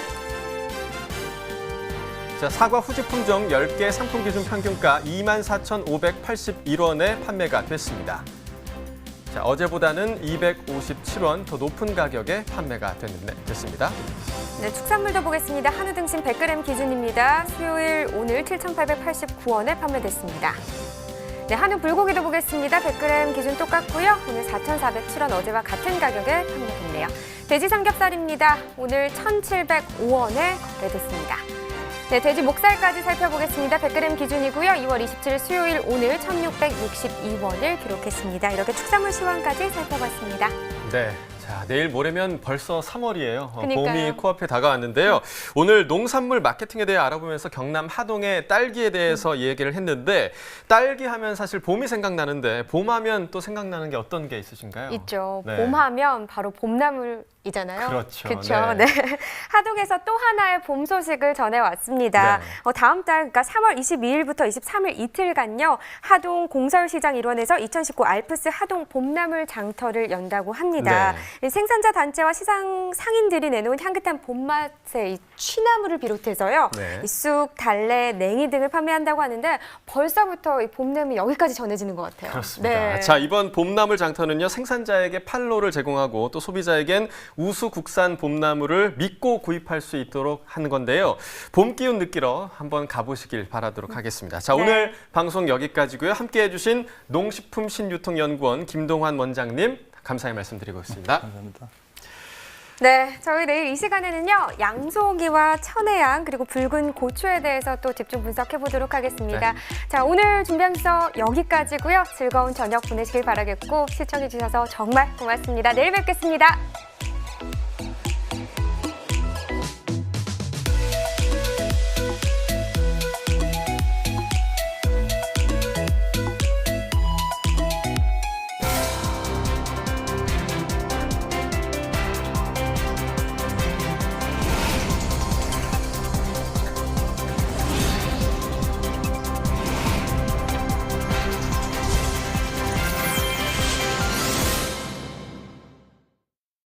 자, 사과 후지 품종 10개 상품 기준 평균가 24,581원에 판매가 됐습니다. 자, 어제보다는 257원 더 높은 가격에 판매가 됐습니다. 네, 축산물도 보겠습니다. 한우 등심 100g 기준입니다. 수요일 오늘 7,889원에 판매됐습니다. 네, 한우 불고기도 보겠습니다. 100g 기준 똑같고요. 오늘 4,407원, 어제와 같은 가격에 판매됐네요. 돼지 삼겹살입니다. 오늘 1,705원에 거래됐습니다. 네, 돼지 목살까지 살펴보겠습니다. 100g 기준이고요. 2월 27일 수요일 오늘 1,662원을 기록했습니다. 이렇게 축산물 시황까지 살펴봤습니다. 네, 자, 내일 모레면 벌써 3월이에요. 그러니까요. 봄이 코앞에 다가왔는데요. 오늘 농산물 마케팅에 대해 알아보면서 경남 하동의 딸기에 대해서 얘기를 했는데 딸기 하면 사실 봄이 생각나는데 봄하면 또 생각나는 게 어떤 게 있으신가요? 있죠. 네. 봄하면 바로 봄나물이잖아요. 그렇죠. 그렇죠. 네. 네. 하동에서 또 하나의 봄 소식을 전해왔습니다. 네. 다음 달, 그러니까 3월 22일부터 23일 이틀간요. 하동 공설시장 일원에서 2019 알프스 하동 봄나물 장터를 연다고 합니다. 네. 이 생산자 단체와 시장 상인들이 내놓은 향긋한 봄맛의 이 취나물을 비롯해서요. 네. 이 쑥, 달래, 냉이 등을 판매한다고 하는데 벌써부터 이 봄냄이 여기까지 전해지는 것 같아요. 그렇습니다. 네. 자, 이번 봄나물 장터는요. 생산자에게 판로를 제공하고 또 소비자에겐 우수 국산 봄나물을 믿고 구입할 수 있도록 하는 건데요. 봄 기운 느끼러 한번 가보시길 바라도록 하겠습니다. 자, 오늘 방송 여기까지고요. 함께해 주신 농식품신유통연구원 김동환 원장님 감사의 말씀드리고 있습니다. 감사합니다. 네, 저희 내일 이 시간에는요. 양소기와 천혜향 그리고 붉은 고추에 대해서 또 집중 분석해 보도록 하겠습니다. 네. 자, 오늘 준비한 서 여기까지고요. 즐거운 저녁 보내시길 바라겠고 시청해 주셔서 정말 고맙습니다. 내일 뵙겠습니다.